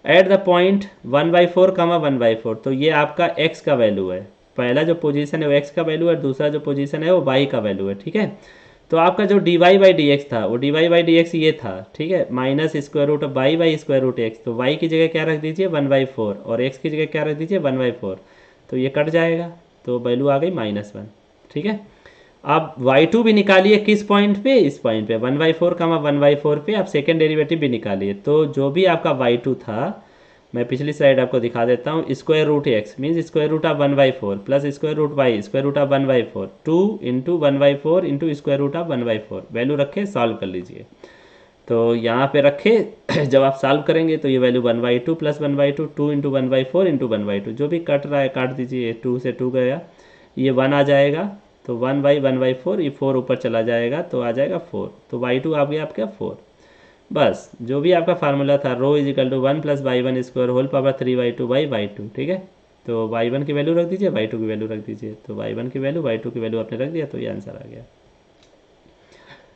at the point one by four comma one by four. तो ये आपका x का वैल्यू है, पहला जो पोजीशन है वो x का वैल्यू है, दूसरा जो पोजीशन है वो y का वैल्यू है, ठीक है। तो आपका जो d Y by D x था वो d Y by D x ये था, ठीक है, minus square root of y by square root x. तो y की जगह क्या रख दीजिए? वन बाई फोर, और x की जगह क्या रख दीजिए? One by four. तो ये कट जाएगा, तो वैल्यू आ गई माइनस वन, ठीक है। अब y2 भी निकालिए, किस पॉइंट पे? इस पॉइंट पे one by four comma one by four पे आप सेकेंड डेरिवेटिव भी निकालिए। तो जो भी आपका y2 था, मैं पिछली स्लाइड आपको दिखा देता हूँ, square root x means square root of one by four plus square root y square root of one by four, two into one by four into square root of one by four. Value रखे, solve कर लीजिए। तो यहाँ पे रखे जब आप solve करेंगे तो ये value one by two plus one by to, to into one by four into one by to, जो भी कट रहा है काट दीजिए, टू से टू गया, ये वन आ जाएगा। तो वन बाई फोर, ये फोर ऊपर चला जाएगा तो आ जाएगा फोर। तो वाई टू आ गया आपका फोर। बस जो भी आपका फार्मूला था, rho is equal to one plus Y one square whole power three by two by y two, ठीक है। तो वाई वन की वैल्यू रख दीजिए, वाई टू की वैल्यू रख दीजिए। तो वाई वन की वैल्यू वाई टू की वैल्यू आपने रख दिया, तो ये आंसर आ गया,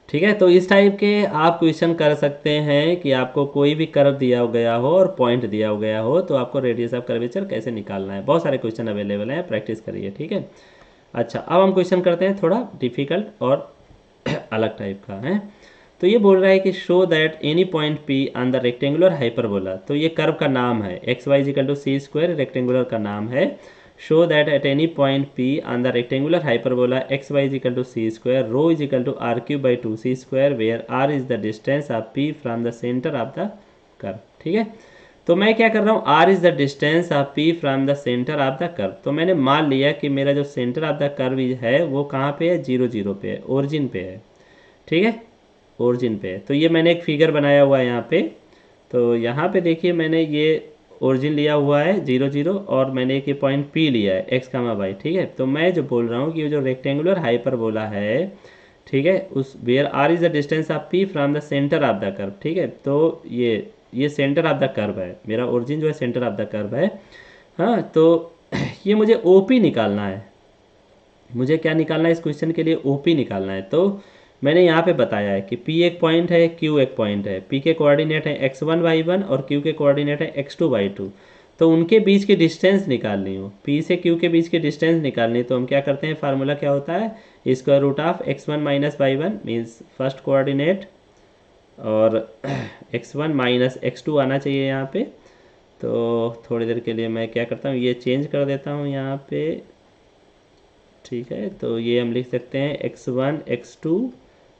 ठीक है। तो इस टाइप के आप क्वेश्चन कर सकते हैं कि आपको कोई भी कर्व दिया गया हो और पॉइंट दिया गया हो, तो आपको रेडियस ऑफ कर्वेचर कैसे निकालना है। बहुत सारे क्वेश्चन अवेलेबल हैं, प्रैक्टिस करिए, ठीक है। अच्छा, अब हम क्वेश्चन करते हैं थोड़ा डिफिकल्ट और अलग टाइप का है। तो ये बोल रहा है कि show that any point p on the rectangular hyperbola. तो ये कर्व का नाम है, x y equal to c square, rectangular का नाम है। Show that at any point p on the rectangular hyperbola x y equal to c square, rho is equal to r cube by two c square, where r is the distance of p from the centre of the curve, ठीक है। तो मैं क्या कर रहा हूँ, r is the distance of p from the centre of the curve. तो मैंने मान लिया कि मेरा जो सेंटर ऑफ द कर्व है वो कहाँ पे है, 0 0 पे है, ओरिजिन पे है, ठीक है, ओरिजिन पे है। तो ये मैंने एक फिगर बनाया हुआ है यहाँ पे। तो यहाँ पे देखिए मैंने ये ओरिजिन लिया हुआ है 0 0 और मैंने एक ये पॉइंट पी लिया है एक्स कामा वाई, ठीक है। तो मैं जो बोल रहा हूँ कि जो रेक्टेंगुलर हाइपरबोला है, ठीक है, उस where r is the distance of p from the centre of the curve, ठीक है। तो ये सेंटर ऑफ द कर्व है, मेरा ओरिजिन जो है सेंटर ऑफ द कर्व है। हाँ, तो ये मुझे ओपी निकालना है। मुझे क्या निकालना है इस क्वेश्चन के लिए, ओपी निकालना है। तो मैंने यहाँ पे बताया है कि P एक पॉइंट है, Q एक पॉइंट है। P के कोऑर्डिनेट है x1 y1 और Q के कोऑर्डिनेट है x2 y2। तो उनके बीच की डिस्टेंस निकालनी हो, P से Q के बीच की डिस्टेंस निकालनी, तो हम क्या करते हैं, फार्मूला क्या होता है, square root of x1 minus y1 means first coordinate और x1 माइनस x2 आना चाहिए यहाँ पे। तो थोड़ी देर के लिए मैं क्या करता हूँ, ये चेंज कर देता हूँ यहाँ पे, ठीक है। तो ये हम लिख सकते हैं x1 x2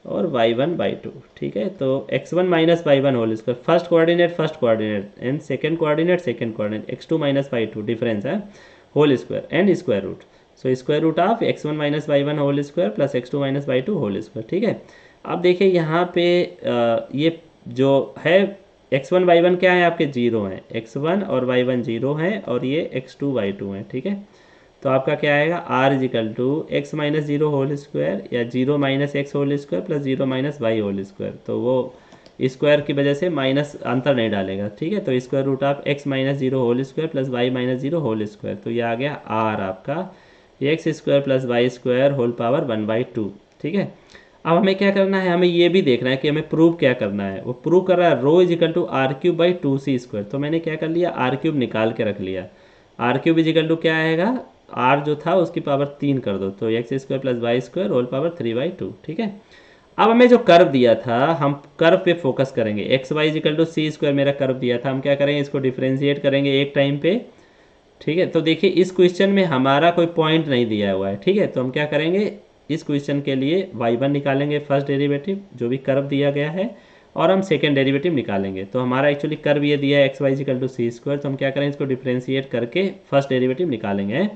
और y1 y2, ठीक है। तो x1 minus y1 whole square, first coordinate and second coordinate x2 minus y2 difference है, whole square and square root. So square root of x1 minus y1 whole square plus x2 minus y2 whole square, ठीक है। अब देखिए यहाँ पे ये जो है x1 y1 क्या है, आपके जीरो हैं, x1 और y1 जीरो हैं और ये x2 y2 हैं, ठीक है। तो आपका क्या आएगा, r is equal to x minus zero whole square या zero minus x whole square plus zero minus y whole square. तो वो स्क्वायर की वजह से माइनस अंतर नहीं डालेगा, ठीक है। तो square root of x minus zero whole square plus y minus zero whole square. तो ये आ गया आर आपका x square plus Y square whole power 1/2, ठीक है। अब हमें क्या करना है, हमें ये भी देखना है कि हमें प्रूव क्या करना है। वो प्रूव कर रहा है rho is equal to r cube by 2c square. तो मैंने क्या कर लिया, आर क्यूब निकाल के रख लिया। आर क्यूब इजिकल टू क्या आएगा, आर जो था उसकी पावर 3 कर दो, तो x square plus Y square whole power 3/2, ठीक है। अब हमें जो कर्व दिया था, हम कर्व पे फोकस करेंगे। X y is equal to c square मेरा कर्व दिया था, हम क्या करेंगे, इसको डिफ्रेंशिएट करेंगे एक टाइम पे, ठीक है। तो देखिए इस क्वेश्चन में हमारा कोई पॉइंट नहीं दिया हुआ है, ठीक है। तो हम क्या करेंगे, इस क्वेश्चन के लिए y1 निकालेंगे फर्स्ट डेरिवेटिव जो भी कर्व दिया गया है, और हम सेकेंड डेरिवेटिव निकालेंगे। तो हमारा एक्चुअली कर्व ये दिया है x y is equal to c square. तो हम क्या करें, इसको डिफ्रेंशिएट करके फर्स्ट डेरिवेटिव निकालेंगे।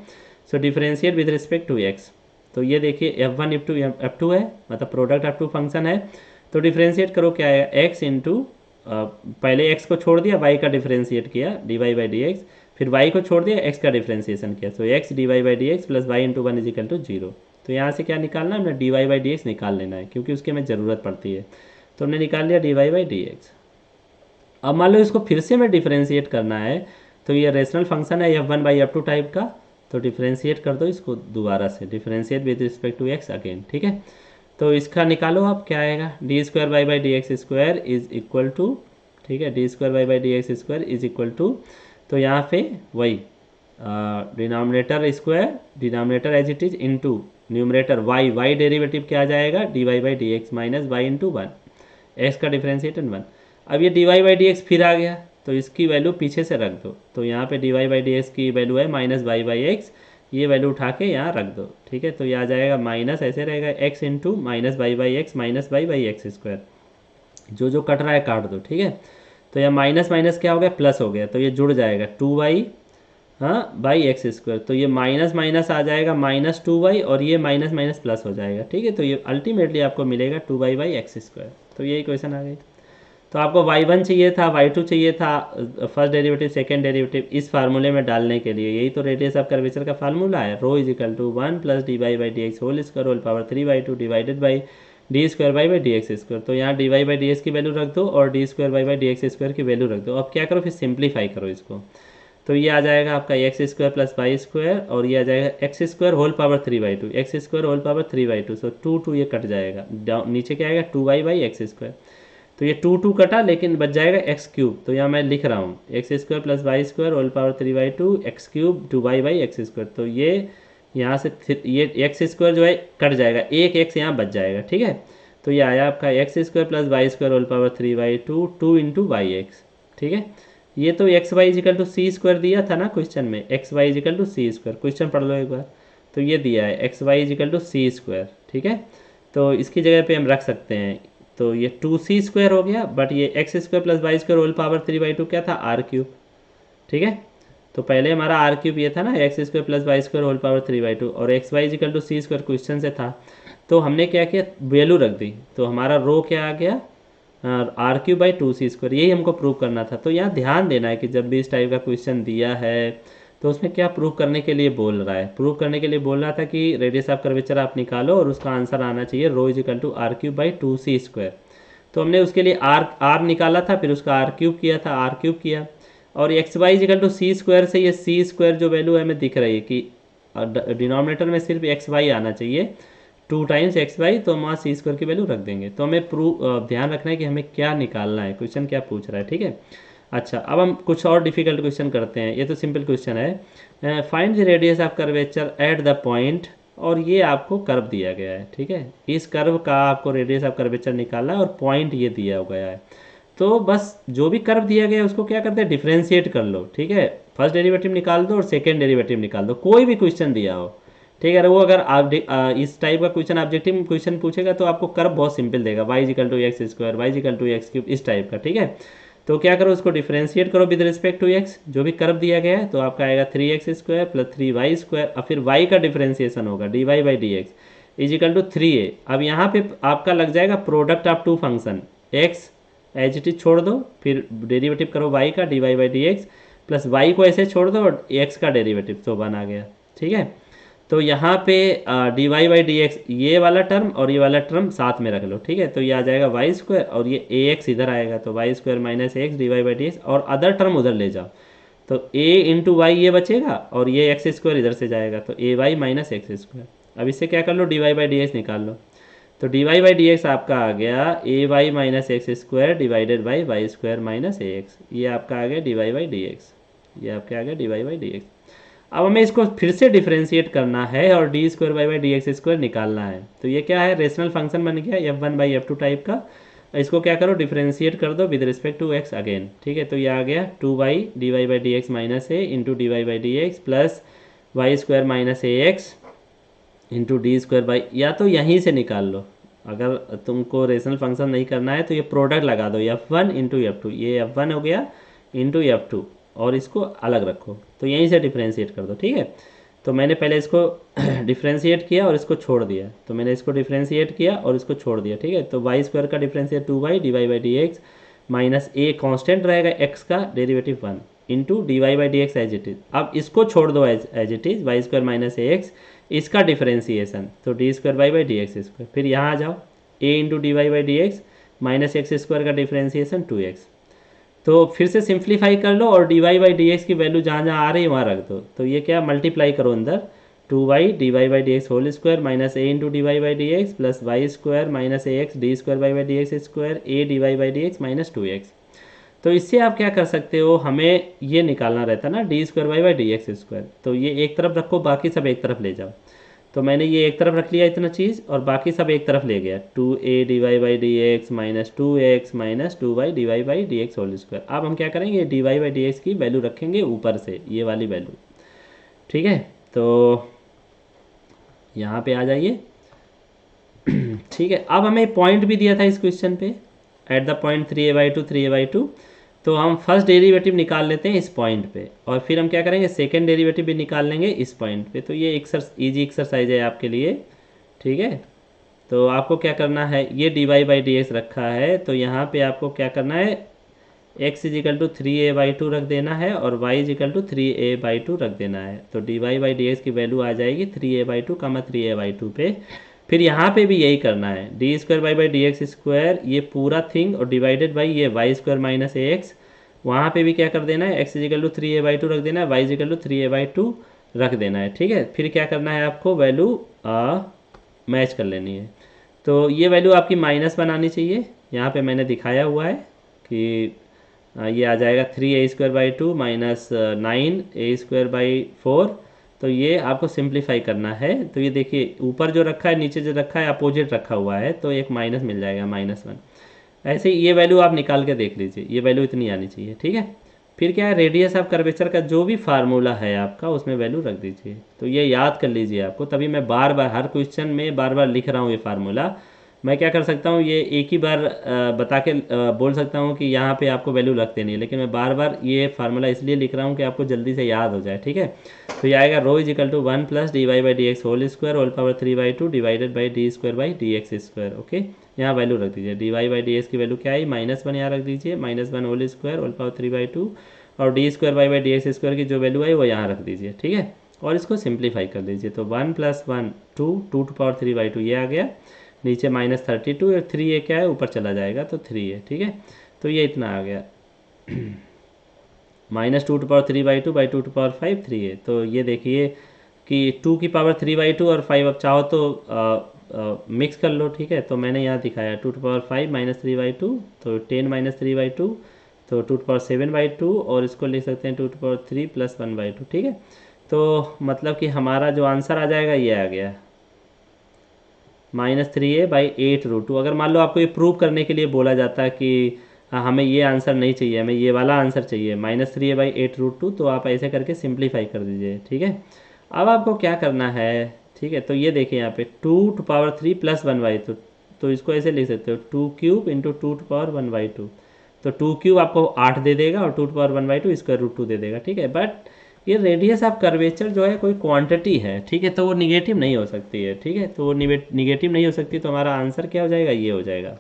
So differentiate with respect to x. तो ये देखिए f1 f2 है, मतलब प्रोडक्ट f2 फंक्शन है। तो डिफ्रेंशिएट करो, क्या आएगा, x इंटू पहले x को छोड़ दिया, y का डिफ्रेंशिएट किया dy बाई डी एक्स, फिर y को छोड़ दिया, x का डिफ्रेंशिएशन किया। So x dy by D x plus y into 1 equal to 0। तो यहाँ से क्या निकालना है, हमने dy बाई डी एक्स निकाल लेना है क्योंकि उसकी हमें ज़रूरत पड़ती है। तो हमने निकाल लिया dy बाई डी एक्स। अब मान लो इसको फिर से हमें डिफ्रेंशिएट करना है, तो ये रेशनल फंक्शन है f1 बाई f2 टाइप का। तो डिफ्रेंशिएट कर दो इसको दोबारा से, differentiate with respect to x again, ठीक है। तो इसका निकालो आप, क्या आएगा, d square Y by D x square is equal to, ठीक है, d square Y by D x square is equal to, तो यहाँ पे वही denominator square, denominator as it is into numerator y derivative क्या आ जाएगा, D Y by D x minus y into 1, x का डिफ्रेंशिएशन 1। अब ये d Y by D x फिर आ गया, तो इसकी वैल्यू पीछे से रख दो। तो यहाँ पे d Y by D x की वैल्यू है माइनस वाई बाई एक्स, ये वैल्यू उठा के यहाँ रख दो, ठीक है। तो ये आ जाएगा माइनस, ऐसे रहेगा x into minus y by x minus y by x square, जो काट रहा है काट दो, ठीक है। तो यह माइनस माइनस क्या हो गया, प्लस हो गया, तो ये जुड़ जाएगा 2y, हाँ, बाई एक्स स्क्वायर। तो ये माइनस माइनस आ जाएगा माइनस 2y और ये माइनस माइनस प्लस हो जाएगा, ठीक है। तो ये अल्टीमेटली आपको मिलेगा 2y बाई एक्स स्क्वायर। तो यही क्वेश्चन आ गई। तो आपको y1 चाहिए था, y2 चाहिए था, फर्स्ट डेरिवेटिव सेकेंड डेरिवेटिव इस फार्मूले में डालने के लिए। यही तो रेडियस ऑफ कर्वेचर का फार्मूला है, rho is equal to 1 plus D Y by D x whole square whole power 3/2 divided by D square Y by D x square. तो यहाँ d Y by D x की value रख दो और d square Y by D x square की value रख दो। अब क्या करो, फिर सिंप्लीफाई करो इसको। तो ये आ जाएगा आपका x square plus Y square और ये आ जाएगा x square whole power 3/2, x square whole power 3/2। So 2 ये कट जाएगा, नीचे क्या आएगा 2y बाई एक्स स्क्वायर। तो ये 2 कटा, लेकिन बच जाएगा एक्स क्यूब। तो यहाँ मैं लिख रहा हूँ x square plus Y square whole power 3/2 x cube 2y by x square. तो ये यहाँ से ये एक्स स्क्वायर जो है कट जाएगा, एक एक्स यहाँ बच जाएगा, ठीक है। तो ये आया आपका x square plus Y square whole power 3/2 2 into y x, ठीक है। ये तो x y is equal to c square दिया था ना क्वेश्चन में, x y is equal to c square, question पढ़ लो एक बार। तो ये दिया है x y is equal to c square, ठीक है। तो इसकी जगह पे हम रख सकते हैं, तो ये 2c स्क्वायर हो गया, बट ये x square plus Y square whole power 3/2 क्या था, आर क्यूब, ठीक है। तो पहले हमारा आर क्यूब ये था ना, x square plus Y square whole power 3/2 और x y is equal to c square question से था। तो हमने क्या किया, वैल्यू रख दी, तो हमारा रो क्या आ गया, आर क्यूब बाई 2c²। यही हमको प्रूव करना था। तो यहाँ ध्यान देना है कि जब भी इस टाइप का क्वेश्चन दिया है तो उसमें क्या प्रूव करने के लिए बोल रहा है। प्रूव करने के लिए बोल रहा था कि रेडियस ऑफ कर्वेचर आप निकालो और उसका आंसर आना चाहिए rho is equal to r cube by 2c²। तो हमने उसके लिए आर निकाला था, फिर उसका आर क्यूब किया था, आर क्यूब किया, और x y is equal to c square से ये सी स्क्वायर जो वैल्यू हमें दिख रही है कि डिनोमिनेटर में सिर्फ एक्स वाई आना चाहिए, 2 टाइम्स एक्स वाई, तो हम वहाँ सी स्क्वायर की वैल्यू रख देंगे। तो हमें ध्यान रखना है कि हमें क्या निकालना है, क्वेश्चन क्या पूछ रहा है, ठीक है। अच्छा, अब हम कुछ और डिफिकल्ट क्वेश्चन करते हैं। ये तो सिंपल क्वेश्चन है, find the radius of curvature eight the point, और ये आपको कर्व दिया गया है, ठीक है। इस कर्व का आपको रेडियस ऑफ कर्वेचर निकालना है और पॉइंट ये दिया गया है। तो बस जो भी कर्व दिया गया है उसको क्या करते हैं, डिफ्रेंशिएट कर लो, ठीक है। फर्स्ट डेरिवेटिव निकाल दो और सेकेंड डेरिवेटिव निकाल दो, कोई भी क्वेश्चन दिया हो, ठीक है। वो अगर आप इस टाइप का क्वेश्चन ऑब्जेक्टिव क्वेश्चन पूछेगा तो आपको कर्व बहुत सिंपल देगा, y is equal to x square, y is equal to x cube, इस टाइप का, ठीक है। तो क्या करो, उसको डिफ्रेंशिएट करो विद रिस्पेक्ट टू एक्स, जो भी कर्व दिया गया है, तो आपका आएगा 3x² प्लस 3y², और फिर y का डिफ्रेंशिएशन होगा dy by D x is equal to 3a। अब यहाँ पे आपका लग जाएगा product of two function, x as it is छोड़ दो, फिर डेरिवेटिव करो y का dy by D x, plus y को ऐसे छोड़ दो और x का डेरिवेटिव, तो 1 आ गया, ठीक है। तो यहाँ पे dy बाई डी एक्स ये वाला टर्म और ये वाला टर्म साथ में रख लो, ठीक है। तो ये आ जाएगा वाई स्क्वायर और ये ax इधर आएगा, तो y square minus x d Y by D x, और अदर टर्म उधर ले जाओ, तो a इंटू वाई ये बचेगा और ये एक्स स्क्वायर इधर से जाएगा, तो a y minus x square. अब इससे क्या कर लो, d Y by D x निकाल लो, तो d Y by D x आपका आ गया a y minus x square divided by y square minus a x, ये आपका आ गया d Y by D x, ये आपका आ गया d Y by D x. अब हमें इसको फिर से डिफरेंशिएट करना है और d square by D x square निकालना है। तो ये क्या है, रेशनल फंक्शन बन गया f1 बाई f2 टाइप का। इसको क्या करो, डिफरेंशिएट कर दो with respect to x again, ठीक है। तो ये आ गया 2 by d Y by D x minus a into d Y by D x plus Y square minus a x into d square by, या तो यहीं से निकाल लो, अगर तुमको रेशनल फंक्शन नहीं करना है तो ये प्रोडक्ट लगा दो, f1 इंटू f2, ये f1 हो गया इंटू f2, और इसको अलग रखो, तो यहीं से डिफ्रेंशिएट कर दो, ठीक है। तो मैंने पहले इसको डिफ्रेंशिएट किया और इसको छोड़ दिया, तो मैंने इसको डिफ्रेंशिएट किया और इसको छोड़ दिया, ठीक है। तो वाई स्क्वायर का differentiate 2 by d Y by D x minus a constant रहेगा, एक्स का derivative 1 into d Y by D x as it is. अब इसको छोड़ दो as it is, y square minus a x, इसका differentiation, तो d square by by D x square, फिर यहाँ आ जाओ a into d Y by D x minus x square का डिफ्रेंशिएशन 2x। तो फिर से सिंप्लीफाई कर लो और d Y by D x की वैल्यू जहाँ जहाँ आ रही है वहाँ रख दो, तो ये क्या मल्टीप्लाई करो अंदर, 2 by d Y by D x whole square minus a into d Y by D x plus Y square minus a x d square by by D x square a d Y by D x minus 2x। तो इससे आप क्या कर सकते हो, हमें ये निकालना रहता ना D square by by D x square, तो ये एक तरफ रखो, बाकी सब एक तरफ ले जाओ। तो मैंने ये एक तरफ रख लिया इतना चीज़ और बाकी सब एक तरफ ले गया, 2a d Y by D x minus 2x minus 2 by d Y by D x whole square. अब हम क्या करेंगे, d Y by D x की वैल्यू रखेंगे ऊपर से, ये वाली वैल्यू, ठीक है। तो यहाँ पे आ जाइए, ठीक है। अब हमें पॉइंट भी दिया था इस क्वेश्चन पे, at the point 3a/2 3a/2, तो हम फर्स्ट डेरिवेटिव निकाल लेते हैं इस पॉइंट पे, और फिर हम क्या करेंगे, सेकंड डेरिवेटिव भी निकाल लेंगे इस पॉइंट पे। तो ये इजी एक्सरसाइज है आपके लिए, ठीक है। तो आपको क्या करना है, ये d Y by D x रखा है, तो यहाँ पे आपको क्या करना है, x इजिकल टू 3a/2 रख देना है और y इजिकल टू 3a/2 रख देना है। तो d Y by D x की वैल्यू आ जाएगी 3a/2 3a/2 पे। फिर यहाँ पे भी यही करना है, d square by D x square ये पूरा थिंग और डिवाइडेड बाई ये Y square minus a x, वहाँ पे भी क्या कर देना है, x इजिकल टू 3a/2 रख देना है, y इजिकल टू 3a/2 रख देना है, ठीक है। फिर क्या करना है, आपको वैल्यू मैच कर लेनी है। तो ये वैल्यू आपकी माइनस बनानी चाहिए, यहाँ पे मैंने दिखाया हुआ है कि ये आ जाएगा 3a² माइनस 9a²/4। तो ये आपको सिंप्लीफाई करना है। तो ये देखिए ऊपर जो रखा है नीचे जो रखा है अपोजिट रखा हुआ है, तो एक माइनस मिल जाएगा -1। ऐसे ही ये वैल्यू आप निकाल के देख लीजिए, ये वैल्यू इतनी आनी चाहिए, ठीक है। फिर क्या है, रेडियस ऑफ कर्वेचर का जो भी फार्मूला है आपका उसमें वैल्यू रख दीजिए। तो ये याद कर लीजिए आपको, तभी मैं बार बार हर क्वेश्चन में बार बार लिख रहा हूँ ये फार्मूला, मैं क्या कर सकता हूँ, ये एक ही बार बता के बोल सकता हूँ कि यहाँ पे आपको वैल्यू रख देनी है, लेकिन मैं बार बार ये फार्मूला इसलिए लिख रहा हूँ कि आपको जल्दी से याद हो जाए, ठीक है। तो ये आएगा rho is equal to 1 plus D Y by D x whole square whole power 3/2 divided by D square by D x square. Okay, यहाँ वैल्यू रख दीजिए, d Y by D x की वैल्यू क्या आई, -1 यहाँ रख दीजिए, -1 होल स्क्वायर होल पावर 3/2 और d square by D x square की जो वैल्यू आई वो यहाँ रख दीजिए, ठीक है। और इसको सिंप्लीफाई कर दीजिए, तो 1 + 1 2 2 टू पावर 3/2 ये आ गया, नीचे -32 और 3 ये क्या है ऊपर चला जाएगा तो 3 है, ठीक है। तो ये इतना आ गया -2 टू पावर 3/2 बाई 2 टू पावर 5 3 है। तो ये देखिए कि 2 की पावर 3/2 और 5 अब चाहो तो मिक्स कर लो, ठीक है। तो मैंने यहाँ दिखाया 2 टू पावर 5 -3/2 तो 10 -3/2 तो 2 टू पावर 7/2 और इसको लिख सकते हैं 2 टू पावर 3 + 1/2, ठीक है। तो मतलब कि हमारा जो आंसर आ जाएगा ये आ गया -3a/8√2। अगर मान लो आपको ये प्रूव करने के लिए बोला जाता है कि हमें ये आंसर नहीं चाहिए, हमें ये वाला आंसर चाहिए -3a/8√2, तो आप ऐसे करके सिंप्लीफाई कर दीजिए, ठीक है। अब आपको क्या करना है, ठीक है। तो ये देखिए यहाँ पे 2 टू पावर 3 + 1/2 तो इसको ऐसे लिख सकते हो 2³ × 2 टू पावर 1/2। तो 2³ आपको 8 दे देगा और 2 टू पावर 1/2 √2 दे देगा, ठीक है। बट ये रेडियस ऑफ कर्वेचर जो है कोई क्वांटिटी है, ठीक है, तो वो निगेटिव नहीं हो सकती है, ठीक है। तो वो निगेटिव नहीं हो सकती, तो हमारा आंसर क्या हो जाएगा, ये हो जाएगा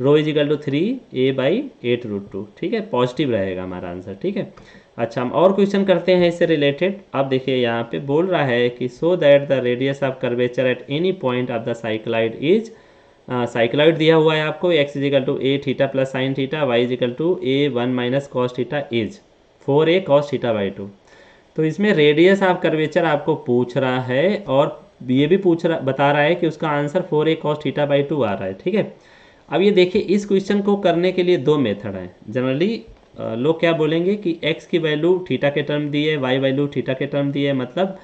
rho is equal to 3a/8√2, ठीक है। पॉजिटिव रहेगा हमारा आंसर, ठीक है। अच्छा, हम और क्वेश्चन करते हैं इससे रिलेटेड। अब देखिए यहाँ पे बोल रहा है कि so that the radius of curvature at any point of the cycloid is, cycloid दिया हुआ है आपको x is equal to a theta plus sine theta, y is equal to a1 - cos theta is 4a cos θ/2। तो इसमें radius of curvature आपको पूछ रहा है और ये भी बता रहा है कि उसका आंसर 4a cos θ/2 आ रहा है, ठीक है। अब ये देखिए इस क्वेश्चन को करने के लिए दो मेथड हैं। जनरली लोग क्या बोलेंगे कि x की वैल्यू थीटा के टर्म दी है, y वैल्यू थीटा के टर्म दी है, मतलब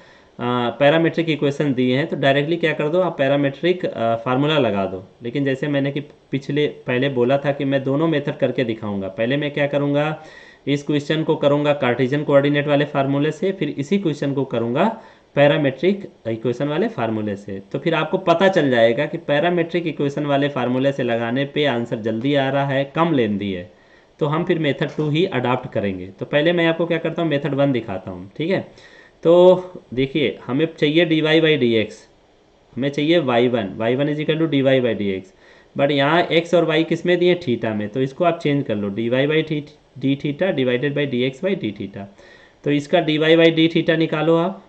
पैरामेट्रिक इक्वेशन दिए हैं, तो डायरेक्टली क्या कर दो, आप पैरामेट्रिक फार्मूला लगा दो। लेकिन जैसे मैंने कि पहले बोला था कि मैं दोनों मेथड करके दिखाऊंगा। पहले मैं क्या करूंगा, इस क्वेश्चन को करूंगा कार्टेशियन कोऑर्डिनेट वाले फार्मूले से, फिर इसी क्वेश्चन को करूंगा पैरामेट्रिक इक्वेशन वाले फार्मूले से। तो फिर आपको पता चल जाएगा कि पैरामेट्रिक इक्वेशन वाले फार्मूले से लगाने पे आंसर जल्दी आ रहा है, कम लेंदी है, तो हम फिर मेथड 2 ही अडॉप्ट करेंगे। तो पहले मैं आपको क्या करता हूँ, मेथड 1 दिखाता हूँ, ठीक है। तो देखिए हमें चाहिए dy/dx, हमें चाहिए y1 is equal to dy/dx, but यहाँ x और y किस में दिए, थीटा में, तो इसको आप चेंज कर लो dy/dθ डिवाइडेड बाई dx/dθ। तो इसका dy/dθ निकालो आप,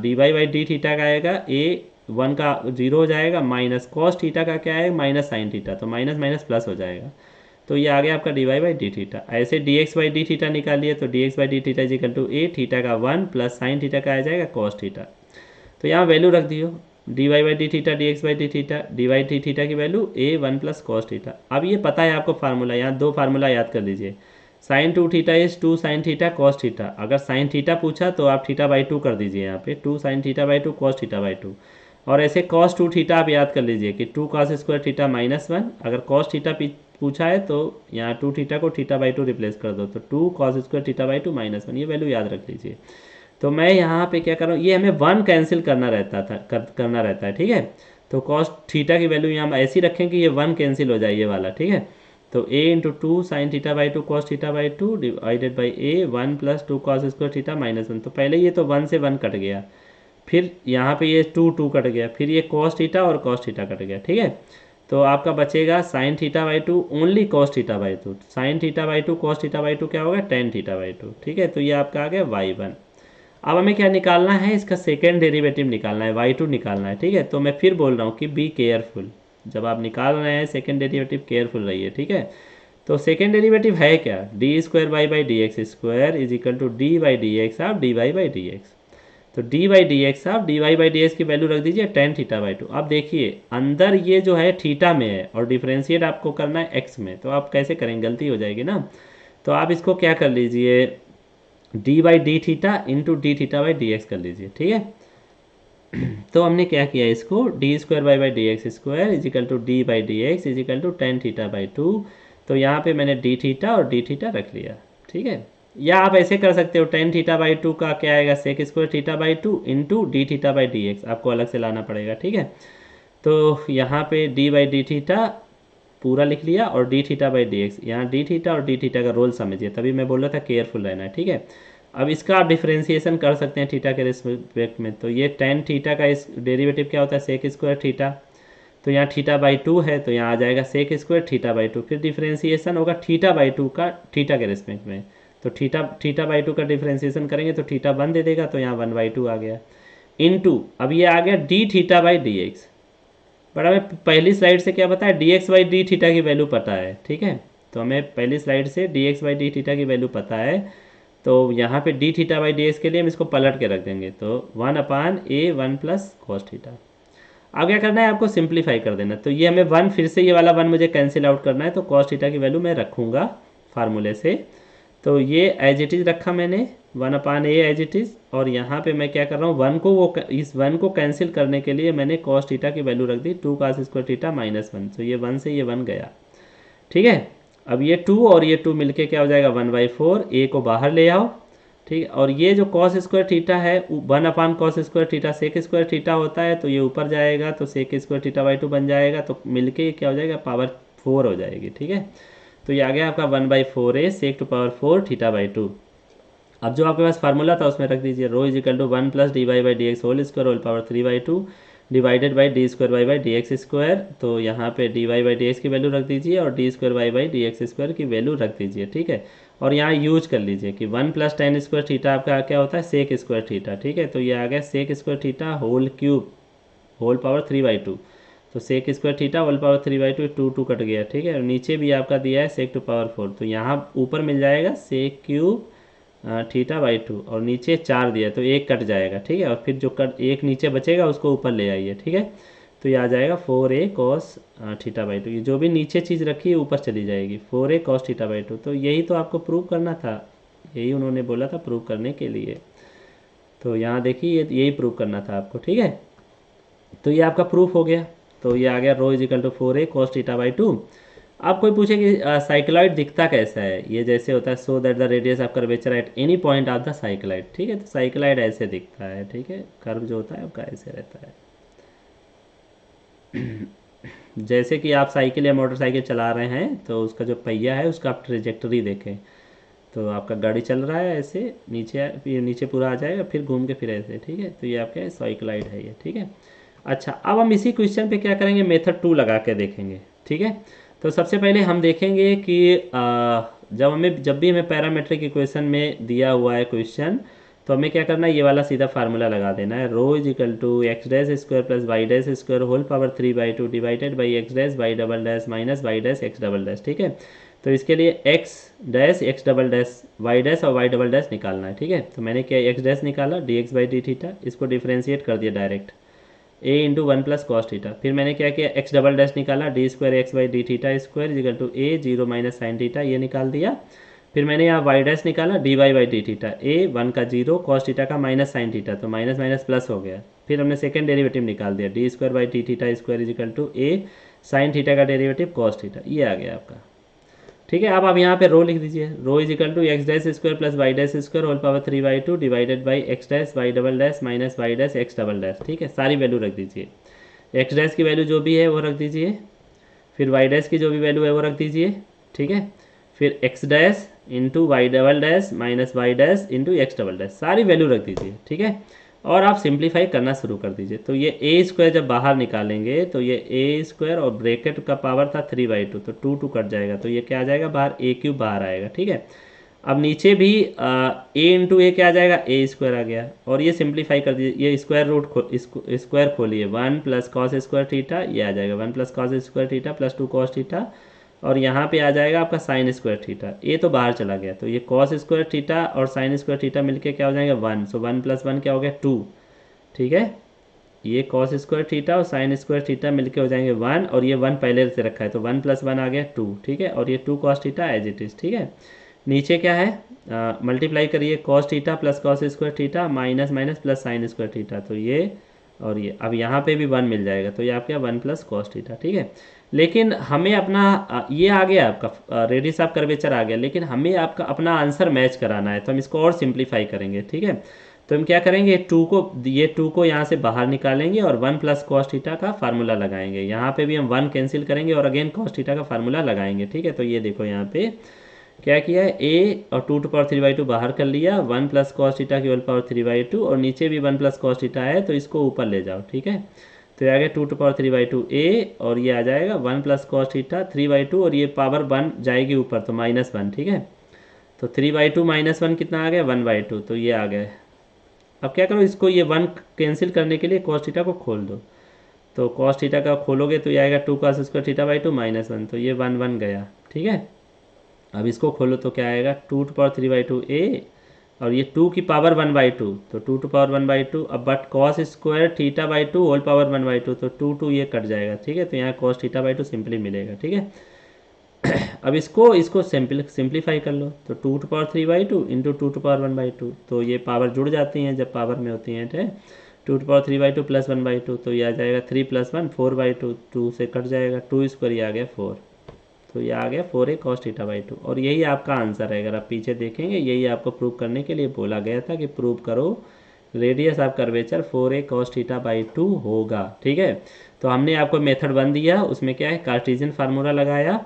dy/dθ का आएगा a1 का 0 हो जाएगा, माइनस cos थीटा का क्या आएगा, माइनस साइन थीटा, तो माइनस माइनस प्लस हो जाएगा। तो ये आ गया आपका dy/dθ। ऐसे dx/dθ निकालिए, तो dx/dθ is equal to a theta का 1 प्लस साइन थीटा का आ जाएगा cos थीटा। तो यहाँ वैल्यू रख दियो dy/dθ dx/dθ dy/dθ की value a1 plus cos theta. अब ये पता है आपको फार्मूला, यहाँ दो फार्मूला याद कर लीजिए, sin 2θ is 2 sin theta cos theta. अगर sin थीटा पूछा तो आप θ/2 कर दीजिए, यहाँ पे 2 sin θ/2 cos θ/2। और ऐसे cos 2θ आप याद कर लीजिए कि 2 cos स्क्वायर थीटा -1। अगर cos थीटा पूछा है तो यहाँ 2θ को θ/2 रिप्लेस कर दो, तो 2 cos स्क्वायर θ/2 -1, ये वैल्यू याद रख लीजिए। तो मैं यहाँ पे क्या कर रहा हूँ, ये हमें 1 कैंसिल करना रहता है, ठीक है। तो cos थीटा की वैल्यू यहाँ ऐसी रखें कि ये 1 कैंसिल हो जाए, ये वाला, ठीक है। तो a × 2 sin θ/2 cos θ/2 divided by a 1 + 2 cos square theta -1। तो पहले ये तो 1 से 1 कट गया, फिर यहाँ पे ये 2 कट गया, फिर ये cos थीटा और cos थीटा कट गया, ठीक है। तो आपका बचेगा sin θ/2 only cos θ/2, sin θ/2 cos θ/2 क्या होगा, tan θ/2, ठीक है। तो ये आपका आ गया y1। अब हमें क्या निकालना है, इसका सेकेंड डेरिवेटिव निकालना है, y2 निकालना है, ठीक है। तो मैं फिर बोल रहा हूँ कि बी केयरफुल, जब आप निकाल रहे हैं सेकेंड डेरिवेटिव केयरफुल रहिए, ठीक है। तो सेकेंड डेरिवेटिव है क्या, d2y/dx² is equal to d/dx of dy/dx। तो d/dx ऑफ dy/dx की वैल्यू रख दीजिए tan θ/2। अब देखिए अंदर ये जो है थीटा में है और डिफ्रेंशिएट आपको करना है x में, तो आप कैसे करेंगे, गलती हो जाएगी ना। तो आप इसको क्या कर लीजिए, d/dθ इंटू dθ/dx कर लीजिए, ठीक है। तो हमने क्या किया, इसको d2y/dx² is equal to d/dx is equal to tan θ/2। तो यहाँ पे मैंने dθ और dθ रख लिया, ठीक है। या आप ऐसे कर सकते हो, tan θ/2 का क्या आएगा, sec² θ/2 इंटू dθ/dx, आपको अलग से लाना पड़ेगा, ठीक है। तो यहाँ पे डी बाई डी थीटा पूरा लिख लिया और D theta by D x, यहाँ डी थीटा और डी थीटा का रोल समझिए, तभी मैं बोल रहा था केयरफुल रहना है, ठीक है। अब इसका आप डिफ्रेंसिएशन कर सकते हैं थीटा के रिस्पेक्ट में, तो ये टेन थीटा का इस डेरिवेटिव क्या होता है, सेक स्क्वायर थीटा, तो यहाँ थीटा बाई टू है तो यहाँ आ जाएगा sec square theta by two, फिर डिफ्रेंसिएशन होगा थीटा बाई टू का थीटा के रिस्पेक्ट में, तो थीटा बाई टू का डिफ्रेंसिएशन करेंगे तो थीटा 1 दे देगा, तो यहाँ 1/2 आ गया, इनटू अब ये आ गया D theta by D x. But हमें पहली स्लाइड से क्या पता है, D x by D theta की वैल्यू पता है, ठीक है। तो हमें पहली स्लाइड से D x by D theta की वैल्यू पता है, तो यहाँ पे D theta by D x के लिए हम इसको पलट के रख देंगे, तो 1/a 1 प्लस कॉस थीटा। अब क्या करना है, आपको सिंप्लीफाई कर देना, तो ये हमें 1 फिर से ये वाला 1 मुझे कैंसिल आउट करना है, तो कॉस थीटा की वैल्यू मैं रखूँगा फार्मूले से, तो ये एज इट इज़ रखा मैंने 1/a एज इट इज़, और यहाँ पे मैं क्या कर रहा हूँ, 1 को वो इस 1 को कैंसिल करने के लिए मैंने कॉस थीटा की वैल्यू रख दी 2 cos स्क्वायर थीटा -1, तो ये 1 से ये 1 गया, ठीक है। अब ये 2 और ये 2 मिलके क्या हो जाएगा 1/4, a को बाहर ले आओ, ठीक है, और ये जो कॉस स्क्वायर थीटा है 1/cos square theta sec square theta होता है, तो ये ऊपर जाएगा तो सेक स्क्वायर थीटा बाई 2 बन जाएगा, तो मिलके क्या हो जाएगा पावर 4 हो जाएगी, ठीक है। तो ये आ गया आपका 1/4a sec to power 4 theta by 2। अब जो आपके पास फार्मूला था उसमें रख दीजिए rho is equal to 1 plus D Y by D x whole square whole power 3/2 divided by D square Y by D x square, तो यहाँ पे d Y by D x की वैल्यू रख दीजिए और d square Y by D x square की value रख दीजिए, ठीक है। और यहाँ यूज कर लीजिए कि 1 प्लस tan स्क्वायर थीटा आपका क्या होता है सेक स्क्वायर थीटा, ठीक है। तो ये आ गया sec square theta whole cube whole power 3/2, तो sec square theta whole power 3/2 2 कट गया, ठीक है। और नीचे भी आपका दिया है सेक टू पावर 4, तो यहाँ ऊपर मिल जाएगा सेक क्यूब थीटा बाई 2 और नीचे 4 दिया तो 1 कट जाएगा, ठीक है। और फिर जो कट 1 नीचे बचेगा उसको ऊपर ले आइए, ठीक है। तो ये आ जाएगा 4a cos थीटा बाई 2, ये जो भी नीचे चीज़ रखी है ऊपर चली जाएगी 4a cos थीटा बाई 2। तो यही तो आपको प्रूव करना था, यही उन्होंने बोला था प्रूव करने के लिए, तो यहाँ देखिए यही प्रूव करना था आपको, ठीक है। तो ये आपका प्रूफ हो गया, तो ये आ गया rho is equal to 4a cos theta by 2। आप कोई पूछे कि साइक्लॉइड दिखता कैसा है, ये जैसे होता है so that the radius of curvature at any point of the cycloid, ठीक है। तो साइक्लॉइड ऐसे दिखता है, ठीक है, कर्व जो होता है आपका ऐसे रहता है। जैसे कि आप साइकिल या मोटरसाइकिल चला रहे हैं तो उसका जो पहिया है उसका आप ट्रेजेक्टरी देखें, तो आपका गाड़ी चल रहा है ऐसे नीचे पूरा आ जाएगा फिर घूम के फिर ऐसे, ठीक है। तो ये आपका साइक्लॉइड है ये, ठीक है। अच्छा, अब हम इसी क्वेश्चन पे क्या करेंगे, मेथड 2 लगा के देखेंगे, ठीक है। तो सबसे पहले हम देखेंगे कि जब भी हमें पैरामेट्रिक इक्वेशन में दिया हुआ है क्वेश्चन, तो हमें क्या करना है, ये वाला सीधा फार्मूला लगा देना है, rho is equal to x dash square plus y dash square whole power 3/2 divided by x dash y double dash minus y dash x double dash, ठीक है। तो इसके लिए x dash x double dash y dash और y double dash निकालना है, ठीक है। तो मैंने क्या एक्स डैश निकाला d x by D theta, इसको डिफ्रेंशिएट कर दिया direct a into 1 plus cos theta, फिर मैंने क्या किया एक्स डबल डैश निकाला d square x by D theta square equal to a 0 minus sine theta, ये निकाल दिया। फिर मैंने यहाँ वाई डैश निकाला d Y by D theta, a 1 का 0 कॉस थीटा का माइनस साइन थीटा, तो माइनस माइनस प्लस हो गया। फिर हमने सेकंड डेरिवेटिव निकाल दिया d square by D theta square equal to a sine theta का डेरिवेटिव कॉस थीटा, ये आ गया आपका, ठीक है। अब आप यहाँ पे रो लिख दीजिए, rho is equal to x dash square plus y dash square whole power 3/2 divided by x dash y double dash minus y dash x double dash, ठीक है। सारी वैल्यू रख दीजिए, एक्स डैश की वैल्यू जो भी है वो रख दीजिए, फिर वाई डैश की जो भी वैल्यू है वो रख दीजिए, ठीक है। फिर x dash into y double dash minus y dash into x double dash, सारी वैल्यू रख दीजिए, ठीक है। और आप सिंप्लीफाई करना शुरू कर दीजिए। तो ये ए स्क्वायर जब बाहर निकालेंगे तो ये ए स्क्वायर और ब्रैकेट का पावर था 3/2, तो 2 कट जाएगा, तो ये क्या आ जाएगा बाहर ए क्यूब बाहर आएगा, ठीक है। अब नीचे भी ए इंटू ए क्या आ जाएगा ए स्क्वायर आ गया, और ये सिंप्लीफाई कर दीजिए, ये स्क्वायर रूट स्क्वायर खोलिए 1 प्लस कॉस स्क्वायर थीटा, ये आ जाएगा 1 plus cos square theta plus 2 cos theta, और यहाँ पे आ जाएगा आपका साइन स्क्वायर थीटा, ये तो बाहर चला गया, तो ये कॉस स्क्वायर थीटा और साइन स्क्वायर थीटा मिलके क्या हो जाएगा 1, सो 1 प्लस 1 क्या हो गया 2, ठीक है। ये कॉस स्क्वायर थीटा और साइन स्क्वायर थीटा मिलके हो जाएंगे 1, और ये 1 पहले से रखा है तो 1 प्लस 1 आ गया 2, ठीक है। और ये 2 cos theta as it is, ठीक है। नीचे क्या है मल्टीप्लाई करिए cos theta plus cos square theta minus minus plus sine square theta, तो ये और ये अब यहाँ पे भी 1 मिल जाएगा, तो ये आपका 1 प्लस कॉस थीटा, ठीक है। लेकिन हमें अपना ये आ गया आपका रेडियस ऑफ कर्वेचर आ गया, लेकिन हमें आपका अपना आंसर मैच कराना है, तो हम इसको और सिंप्लीफाई करेंगे, ठीक है। तो हम क्या करेंगे, ये टू को यहाँ से बाहर निकालेंगे और 1 प्लस कॉस थीटा का फार्मूला लगाएंगे। यहाँ पे भी हम 1 कैंसिल करेंगे और अगेन कॉस थीटा का फार्मूला लगाएंगे। ठीक है, तो ये देखो यहाँ पे क्या किया है, ए और 2^3/2 बाहर कर लिया, 1 प्लस कॉस थीटा की होल पावर 3/2 और नीचे भी 1 प्लस कॉस थीटा है तो इसको ऊपर ले जाओ। ठीक है, तो ये आ गया 2^3/2 ए और ये आ जाएगा 1 प्लस कॉस थीटा 3/2 और ये पावर 1 जाएगी ऊपर तो -1। ठीक है, तो 3/2 -1 कितना आ गया, 1/2, तो ये आ गया। अब क्या करो, इसको ये 1 कैंसिल करने के लिए कॉस थीटा को खोल दो, तो कॉस थीटा का खोलोगे तो ये आएगा 2 cos स्क्वायर थीटा/2 -1, तो ये 1 गया। ठीक है, अब इसको खोलो तो क्या आएगा, 2^3/2 ए और ये 2 की पावर 1/2 तो 2 टू पावर 1/2, अब बट कॉस स्क्वायर थीटा/2 होल पावर 1/2 तो 2 ये कट जाएगा। ठीक है, तो यहाँ कॉस थीटा/2 सिंपली मिलेगा। ठीक है, अब इसको सिंप्लीफाई कर लो, तो 2^3/2 इंटू 2^1/2, तो ये पावर जुड़ जाती हैं जब पावर में होती हैं। ठीक है, 2^3/2 प्लस 1/2 तो ये आ जाएगा 3 + 1 4/2, 2 से कट जाएगा, 2 स्क्वायर ये आ गया 4, तो ये आ गया 4a cos थीटा/2 और यही आपका आंसर है। अगर आप पीछे देखेंगे यही आपको प्रूव करने के लिए बोला गया था कि प्रूव करो radius of curvature 4a cos थीटा/2 होगा। ठीक है, तो हमने आपको मेथड 1 दिया, उसमें क्या है, कार्टेशियन फार्मूला लगाया।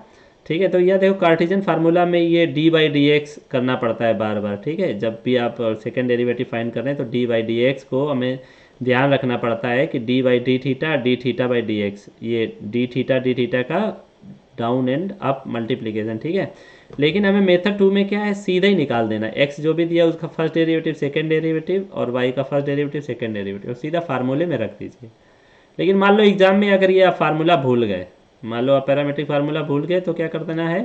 ठीक है, तो यह देखो कार्टेशियन फार्मूला में ये d/dx करना पड़ता है बार बार। ठीक है, जब भी आप सेकेंड डेरिवेटिव फाइंड कर रहे हैं तो d/dx को हमें ध्यान रखना पड़ता है कि d/d थीटा d थीटा/dx, ये d थीटा का डाउन एंड अप मल्टीप्लीकेशन। ठीक है, लेकिन हमें मेथड 2 में क्या है, सीधा ही निकाल देना, x जो भी दिया उसका फर्स्ट डेरिवेटिव सेकेंड डेरिवेटिव और y का फर्स्ट डेरिवेटिव सेकेंड डेरिवेटिव और सीधा फार्मूले में रख दीजिए। लेकिन मान लो एग्जाम में अगर ये आप फार्मूला भूल गए, मान लो आप पैरामेट्रिक फार्मूला भूल गए तो क्या कर देना है,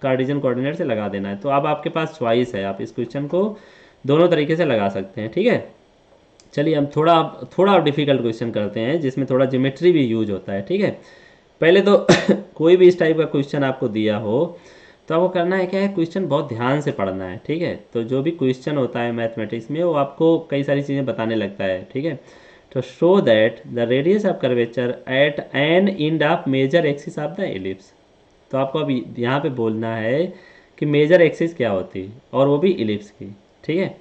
कार्टेशियन कोऑर्डिनेट से लगा देना है। तो अब आपके पास चॉइस है, आप इस क्वेश्चन को दोनों तरीके से लगा सकते हैं। ठीक है, चलिए हम थोड़ा डिफिकल्ट क्वेश्चन करते हैं जिसमें थोड़ा ज्योमेट्री भी यूज होता है। ठीक है, पहले तो कोई भी इस टाइप का क्वेश्चन आपको दिया हो तो आपको करना है क्या है, क्वेश्चन बहुत ध्यान से पढ़ना है। ठीक है, तो जो भी क्वेश्चन होता है मैथमेटिक्स में वो आपको कई सारी चीज़ें बताने लगता है। ठीक है, तो show that the radius of curvature at an end of major axis of the ellipse, तो आपको अभी यहाँ पे बोलना है कि मेजर एक्सिस क्या होती है और वो भी इलिप्स की। ठीक है,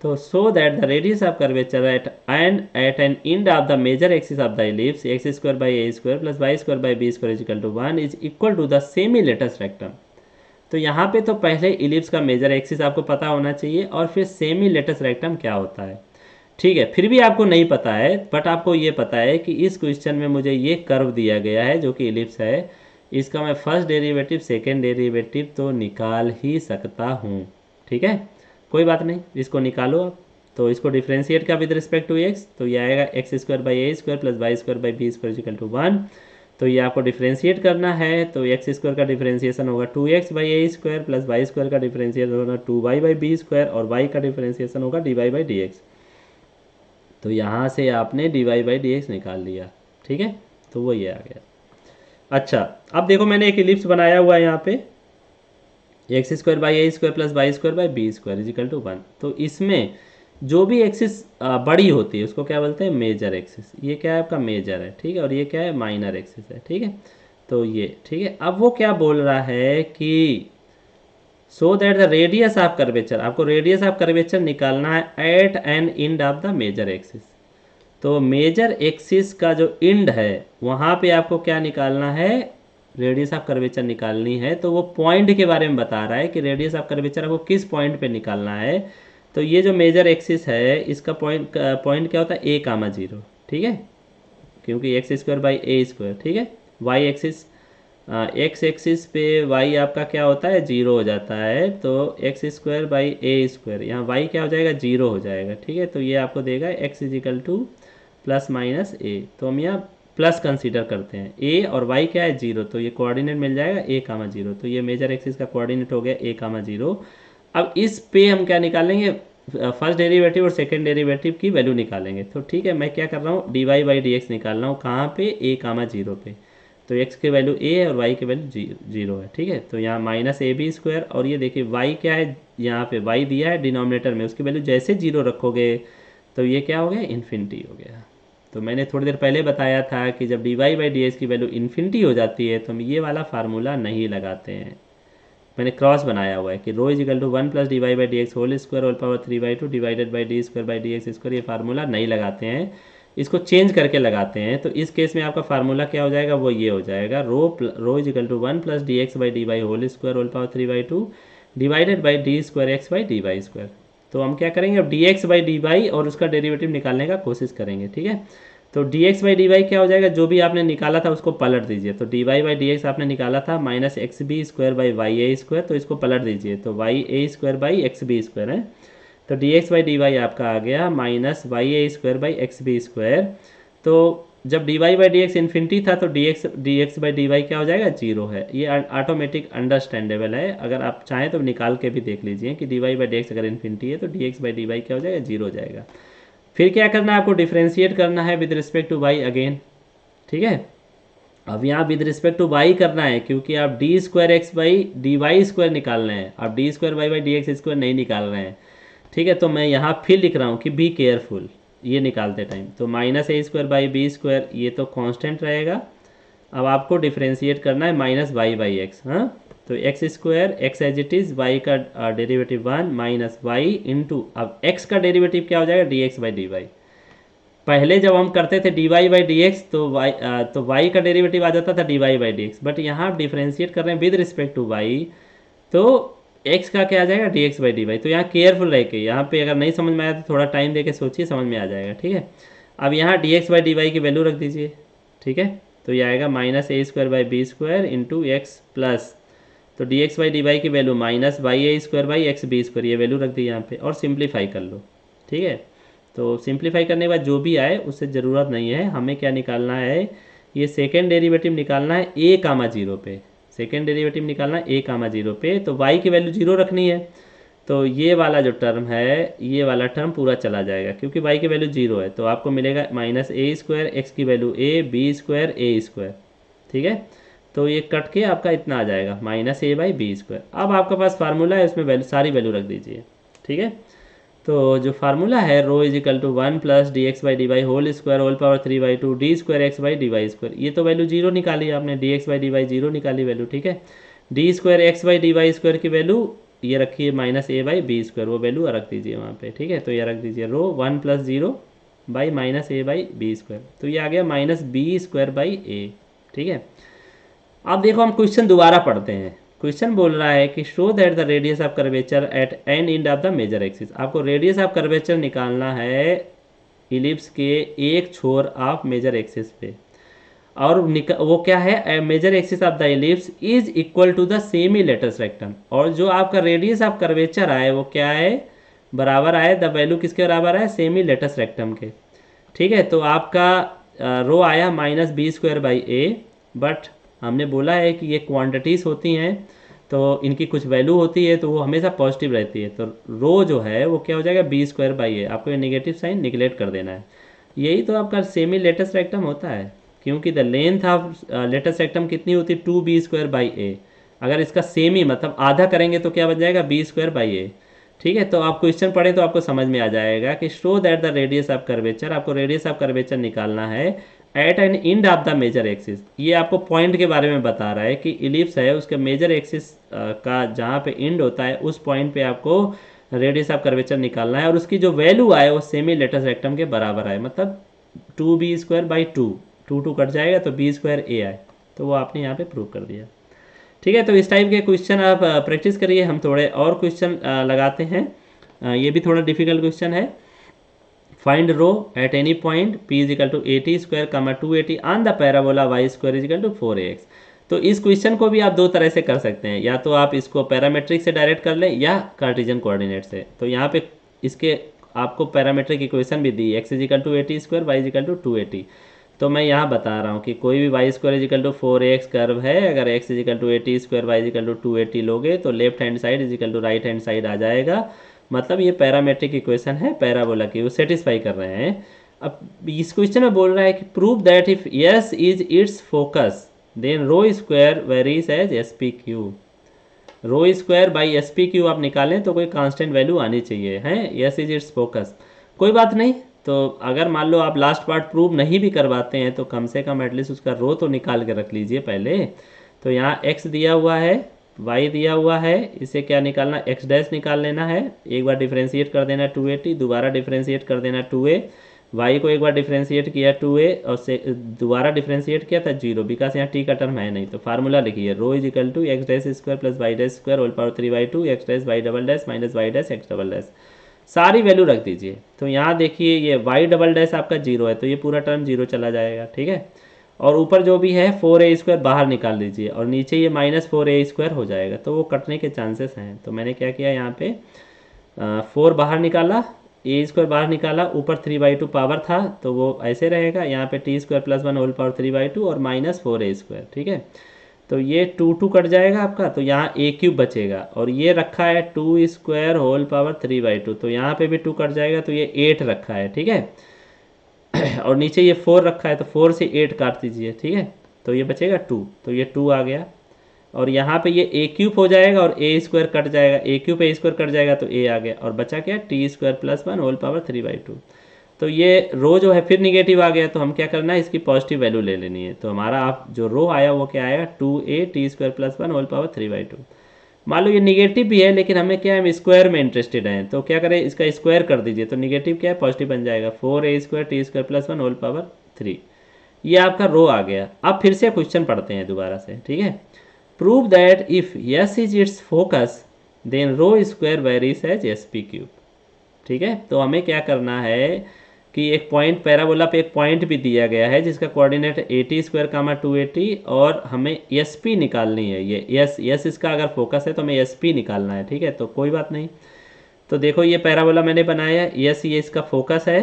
तो so that the radius of curvature at an end of the major axis of the ellipse x² / a² + y² / b² = 1 is equal to the semi latus rectum. तो यहाँ पे तो पहले इलिप्स का मेजर एक्सिस आपको पता होना चाहिए और फिर सेमी लेटस रेक्टम क्या होता है। ठीक है, फिर भी आपको नहीं पता है बट आपको ये पता है कि इस क्वेश्चन में मुझे ये कर्व दिया गया है जो कि इलिप्स है, इसका मैं फर्स्ट डेरिवेटिव सेकेंड डेरिवेटिव तो निकाल ही सकता हूँ। ठीक है, कोई बात नहीं, इसको निकालो आप। तो इसको डिफ्रेंशिएट का विद रिस्पेक्ट टू x, तो ये आएगा x² / a² + y² / b² = 1। तो ये आपको डिफ्रेंशिएट करना है, तो x² का डिफ्रेंशिएशन होगा 2x / a² + y² का डिफ्रेंशिएशन होगा 2y / b² और y का डिफ्रेंशिएशन होगा dy/dx। तो यहाँ से आपने dy/dx निकाल लिया। ठीक है, तो वो ये आ गया। अच्छा, अब देखो मैंने एक इलिप्स बनाया हुआ है यहाँ पे x² / a² + y² / b² = 1। तो इसमें जो भी एक्सिस बड़ी होती है उसको क्या बोलते हैं, मेजर एक्सिस। ये क्या है आपका मेजर है। ठीक है, और ये क्या है, माइनर एक्सिस है। ठीक है, तो ये ठीक है। अब वो क्या बोल रहा है कि so that the radius of curvature, आपको रेडियस ऑफ कर्वेचर निकालना है at an end of the major axis. तो मेजर एक्सिस का जो इंड है वहाँ पे आपको क्या निकालना है, रेडियस ऑफ कर्वेचर निकालनी है। तो वो पॉइंट के बारे में बता रहा है कि रेडियस ऑफ कर्वेचर आपको किस पॉइंट पे निकालना है। तो ये जो मेजर एक्सिस है इसका पॉइंट क्या होता है, a, 0। ठीक है, क्योंकि x² / a²। ठीक है, y एक्सिस x एक्सिस पे y आपका क्या होता है, 0 हो जाता है। तो x² / a², यहाँ y क्या हो जाएगा, 0 हो जाएगा। ठीक है, तो ये आपको देगा x = ±a। तो हम यहाँ प्लस कंसीडर करते हैं, a और y क्या है, 0, तो ये कोऑर्डिनेट मिल जाएगा a, 0। तो ये मेजर एक्सिस का कोऑर्डिनेट हो गया a, 0। अब इस पे हम क्या निकालेंगे, फर्स्ट डेरिवेटिव और सेकंड डेरिवेटिव की वैल्यू निकालेंगे। तो ठीक है, मैं क्या कर रहा हूँ, dy/dx निकाल रहा हूँ कहाँ पे, a, 0 पे। तो x की वैल्यू a है और y की वैल्यू 0 है। ठीक है, तो यहाँ -ab² और ये देखिए y क्या है, यहाँ पे y दिया है डिनोमिनेटर में, उसकी वैल्यू जैसे 0 रखोगे तो ये क्या हो गया, इन्फिनिटी हो गया। तो मैंने थोड़ी देर पहले बताया था कि जब dy/dx की वैल्यू इन्फिनिटी हो जाती है तो हम ये वाला फार्मूला नहीं लगाते हैं, मैंने क्रॉस बनाया हुआ है कि rho is equal to 1 plus D Y by D x whole square whole power 3/2 divided by D square by D x square. ये फार्मूला नहीं लगाते हैं, इसको चेंज करके लगाते हैं। तो इस केस में आपका फार्मूला क्या हो जाएगा, वो ये हो जाएगा rho is equal to 1 plus d x by d y whole square whole power 3/2 divided by D square x by d y square. तो हम क्या करेंगे, अब d x by d y और उसका डेरिवेटिव निकालने का कोशिश करेंगे। ठीक है, तो d x by d y क्या हो जाएगा, जो भी आपने निकाला था उसको पलट दीजिए। तो d Y by D x आपने निकाला था minus x b square by y a square, तो इसको पलट दीजिए। तो y a square by x b square है। तो d x by d y आपका आ गया minus y a square by x b square. तो जब d Y by D x infinity था तो d x by d y क्या हो जाएगा, जीरो है। ये ऑटोमेटिक अंडरस्टैंडेबल है, अगर आप चाहें तो निकाल के भी देख लीजिए कि d Y by D x अगर इन्फिनिटी है तो d x by d y क्या हो जाएगा, जीरो हो जाएगा। फिर क्या करना है, आपको डिफ्रेंशिएट करना है with respect to y again. ठीक है, अब यहाँ विद रिस्पेक्ट टू वाई करना है क्योंकि आप d square x by d y square निकाल रहे हैं, आप d square Y by D x square नहीं निकाल रहे हैं। ठीक है, तो मैं यहाँ फिर लिख रहा हूँ कि बी केयरफुल ये निकालते टाइम। तो minus a square by B square ये तो कांस्टेंट रहेगा। अब आपको डिफ्रेंशिएट करना है माइनस वाई बाई एक्स। हाँ, तो x square x as it is, y का डेरिवेटिव 1 माइनस वाई इंटू, अब एक्स का डेरिवेटिव क्या हो जाएगा, d x by d y. पहले जब हम करते थे d Y by D x तो वाई का डेरिवेटिव आ जाता था d Y by D x, but यहाँ आप डिफ्रेंशिएट कर रहे हैं विद रिस्पेक्ट टू वाई, तो एक्स का क्या आ जाएगा, d x by d y. तो यहाँ केयरफुल रह के, यहाँ पे अगर नहीं समझ में आया तो थोड़ा टाइम दे के सोचिए, समझ में आ जाएगा। ठीक है, अब यहाँ d x by d y की वैल्यू रख दीजिए। ठीक है, तो ये आएगा minus a square by B square into x plus, तो d x by d y की value minus y a square by x b square, ये वैल्यू रख दी यहाँ पे और सिंप्लीफाई कर लो। ठीक है, तो सिंप्लीफाई करने के बाद जो भी आए उससे ज़रूरत नहीं है, हमें क्या निकालना है, ये सेकेंड डेरिवेटिव निकालना है ए कामा जीरो पे। सेकेंड डेरिवेटिव निकालना है ए कामा जीरो पे, तो वाई की वैल्यू जीरो रखनी है। तो ये वाला जो टर्म है, ये वाला टर्म पूरा चला जाएगा क्योंकि वाई की वैल्यू जीरो है। तो आपको मिलेगा माइनस ए स्क्वायर, एक्स की वैल्यू ए, बी स्क्वायर ए स्क्वायर। ठीक है, तो ये कट के आपका इतना आ जाएगा minus a by B square. अब आपके पास फार्मूला है, उसमें वैल्यू सारी वैल्यू रख दीजिए। ठीक है, तो जो फार्मूला है rho is equal to 1 plus d x by d y whole square whole power 3/2 d square x by d y square, ये तो वैल्यू जीरो निकाली आपने, d x by d y zero निकाली वैल्यू। ठीक है, d square x by d y square की value ये रखिए minus a by B square, वो वैल्यू रख दीजिए वहाँ पे। ठीक है, तो ये रख दीजिए rho 1 plus zero by minus a by B square, तो ये आ गया minus b square by a. ठीक है, अब देखो हम क्वेश्चन दोबारा पढ़ते हैं। क्वेश्चन बोल रहा है कि show that the radius of curvature at an end of the major axis. आपको रेडियस ऑफ कर्वेचर निकालना है इलिप्स के एक छोर ऑफ मेजर एक्सिस पे, और वो क्या है, major axis of the ellipse is equal to the semi latus rectum, और जो आपका रेडियस ऑफ कर्वेचर आए वो क्या है, बराबर आए, द वैल्यू किसके बराबर है, सेमी लेटस रेक्टम के। ठीक है, तो आपका रो आया minus b square by a, but हमने बोला है कि ये क्वांटिटीज़ होती हैं तो इनकी कुछ वैल्यू होती है तो वो हमेशा पॉजिटिव रहती है। तो रो जो है वो क्या हो जाएगा, बी स्क्वायर बाई ए, आपको ये नेगेटिव साइन निगलेक्ट कर देना है। यही तो आपका सेमी लेटस रेक्टम होता है, क्योंकि the length of latus rectum कितनी होती है, 2b स्क्वायर बाई ए। अगर इसका सेमी मतलब आधा करेंगे तो क्या बन जाएगा, बी स्क्वायर बाई ए। ठीक है, तो आप क्वेश्चन पढ़े तो आपको समझ में आ जाएगा कि show that the radius of curvature, आपको रेडियस ऑफ कर्वेचर निकालना है at an end of the major axis. ये आपको पॉइंट के बारे में बता रहा है कि इलिप्स है उसके मेजर एक्सिस का जहाँ पे एंड होता है उस पॉइंट पे आपको रेडियस ऑफ कर्वेचर निकालना है, और उसकी जो वैल्यू आए वो सेमी लेटस रेक्टम के बराबर आए, मतलब 2b स्क्वायर बाई 2, 2 कट जाएगा तो बी स्क्वायर ए आए, तो वो आपने यहाँ पे प्रूव कर दिया। ठीक है, तो इस टाइप के क्वेश्चन आप प्रैक्टिस करिए। हम थोड़े और क्वेश्चन लगाते हैं, ये भी थोड़ा डिफिकल्ट क्वेश्चन है। Find rho at any point p is equal to 80 square comma 280 on the parabola y square is equal to 4ax। तो इस क्वेश्चन को भी आप दो तरह से कर सकते हैं, या तो आप इसको पैरामेट्रिक से डायरेक्ट कर लें या कार्टेशियन कोऑर्डिनेट से। तो यहाँ पे इसके आपको पैरामेट्रिक इक्वेशन भी दी, x is equal to 80 square y is equal to 280। तो मैं यहाँ बता रहा हूँ कि कोई भी y square is equal to 4ax curve है, अगर x is equal to 80 square y is equal to 280 लोगे तो left hand side is equal to right hand side आ जाएगा। मतलब ये पैरामेट्रिक इक्वेशन है पैराबोला की, वो सेटिस्फाई कर रहे हैं। अब इस क्वेश्चन में बोल रहा है कि prove that if S is its focus then rho square varies as S P Q. Rho square by S P Q आप निकालें तो कोई कांस्टेंट वैल्यू आनी चाहिए, है यस इज इट्स फोकस। कोई बात नहीं, तो अगर मान लो आप लास्ट पार्ट प्रूव नहीं भी करवाते हैं तो कम से कम एटलीस्ट उसका रो तो निकाल के रख लीजिए पहले। तो यहाँ x दिया हुआ है y दिया हुआ है, इसे क्या निकालना, x डैश निकाल लेना है, एक बार डिफ्रेंशिएट कर देना 280, दोबारा डिफ्रेंशिएट कर देना 2a, y को एक बार डिफ्रेंशिएट किया 2a और से दोबारा डिफ्रेंशिएट किया था 0, बिकॉज यहाँ t का टर्म है नहीं। तो फार्मूला लिखिए, rho is equal to x dash square plus y dash square whole power 3/2 x dash y double dash minus y dash x double dash, सारी वैल्यू रख दीजिए। तो यहाँ देखिए ये वाई डबल डैश आपका 0 है, तो ये पूरा टर्म 0 चला जाएगा, ठीक है। और ऊपर जो भी है 4a² बाहर निकाल लीजिए और नीचे ये -4a² हो जाएगा, तो वो कटने के चांसेस हैं। तो मैंने क्या किया, यहाँ पे 4 बाहर निकाला, a² बाहर निकाला, ऊपर 3/2 पावर था तो वो ऐसे रहेगा, यहाँ पे t² + 1 होल पावर 3/2 और -4a², ठीक है। तो ये 2 कट जाएगा आपका, तो यहाँ a³ बचेगा और ये रखा है 2² होल पावर 3/2, तो यहाँ पे भी 2 कट जाएगा, तो ये 8 रखा है, ठीक है। और नीचे ये 4 रखा है, तो 4 से 8 काट दीजिए, ठीक है। तो ये बचेगा 2, तो ये 2 आ गया और यहाँ पे ये a³ हो जाएगा और a² कट जाएगा, a³ a² कट जाएगा तो a आ गया और बचा क्या, t² + 1 होल पावर 3/2। तो ये रो जो है फिर निगेटिव आ गया, तो हम क्या करना है, इसकी पॉजिटिव वैल्यू ले लेनी है। तो हमारा आप जो रो आया वो क्या आएगा, 2a t² + 1 होल पावर 3/2। मान लो ये निगेटिव भी है लेकिन हमें क्या है, हम स्क्वायर में इंटरेस्टेड हैं, तो क्या करें, इसका स्क्वायर कर दीजिए, तो निगेटिव क्या है, पॉजिटिव बन जाएगा, 4a² t² + 1 होल पावर 3। ये आपका रो आ गया। अब फिर से क्वेश्चन पढ़ते हैं दोबारा से, ठीक है। Prove that if S is its focus then rho square varies as sp³, ठीक है। तो हमें क्या करना है कि एक पॉइंट पैराबोला पे एक पॉइंट भी दिया गया है जिसका कोऑर्डिनेट 80² 280 और हमें SP निकालनी है। ये S इसका अगर फोकस है तो हमें SP निकालना है, ठीक है। तो कोई बात नहीं, तो देखो ये पैराबोला मैंने बनाया है, S ये इसका फोकस है,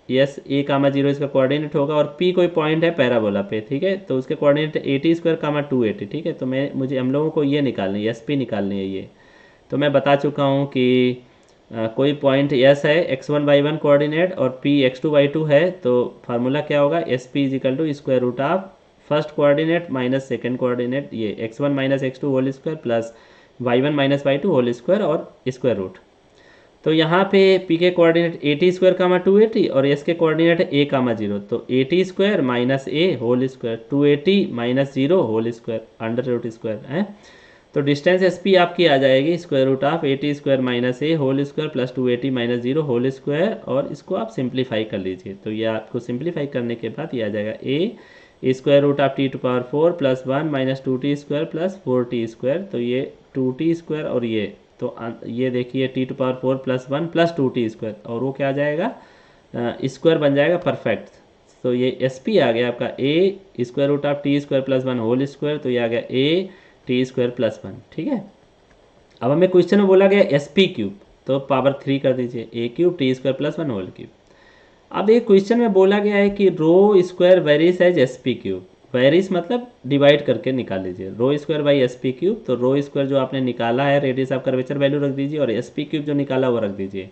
S a,0 इसका कोऑर्डिनेट होगा और P कोई पॉइंट है पैराबोला पे, ठीक है। तो उसके कोऑर्डिनेट 80² 280, ठीक है। तो मुझे हम लोगों को ये निकालनी है, SP निकालनी है ये। तो मैं बता चुका हूँ कि कोई पॉइंट S है x1 y1 कोऑर्डिनेट और P x2 y2 है, तो फार्मूला क्या होगा, SP = square root of first coordinate minus second coordinate, ये x1 - x2 whole square plus y1 - y2 whole square और स्क्वायर रूट। तो यहाँ पे P के कोऑर्डिनेट 80² 280 और S के कोऑर्डिनेट a,0, तो 80² - a whole square 280 - 0 whole square √² है। तो डिस्टेंस SP आपकी आ जाएगी square root of 80² - a whole square plus 280 - 0 whole square, और इसको आप सिंप्लीफाई कर लीजिए। तो ये आपको सिंप्लीफाई करने के बाद ये आ जाएगा a square root of t⁴ plus 1 - 2t² plus 4t²। तो ये 2t² और ये तो ये देखिए t⁴ प्लस 1 प्लस 2t² और वो क्या आ जाएगा, स्क्वायर बन जाएगा परफेक्ट। तो ये SP आ गया आपका a square root of t² plus 1 whole square, तो ये आ गया a t² + 1, ठीक है। अब हमें क्वेश्चन में बोला गया SP³, तो पावर 3 कर दीजिए, a³ t² + 1 होल क्यूब। अब एक क्वेश्चन में बोला गया है कि rho square varies as SP³, varies मतलब डिवाइड करके निकाल लीजिए, रो स्क्वायर बाई SP³। तो रो स्क्वायर जो आपने निकाला है रेडियस ऑफ कर्वेचर वैल्यू रख दीजिए और SP³ जो निकाला वो रख दीजिए,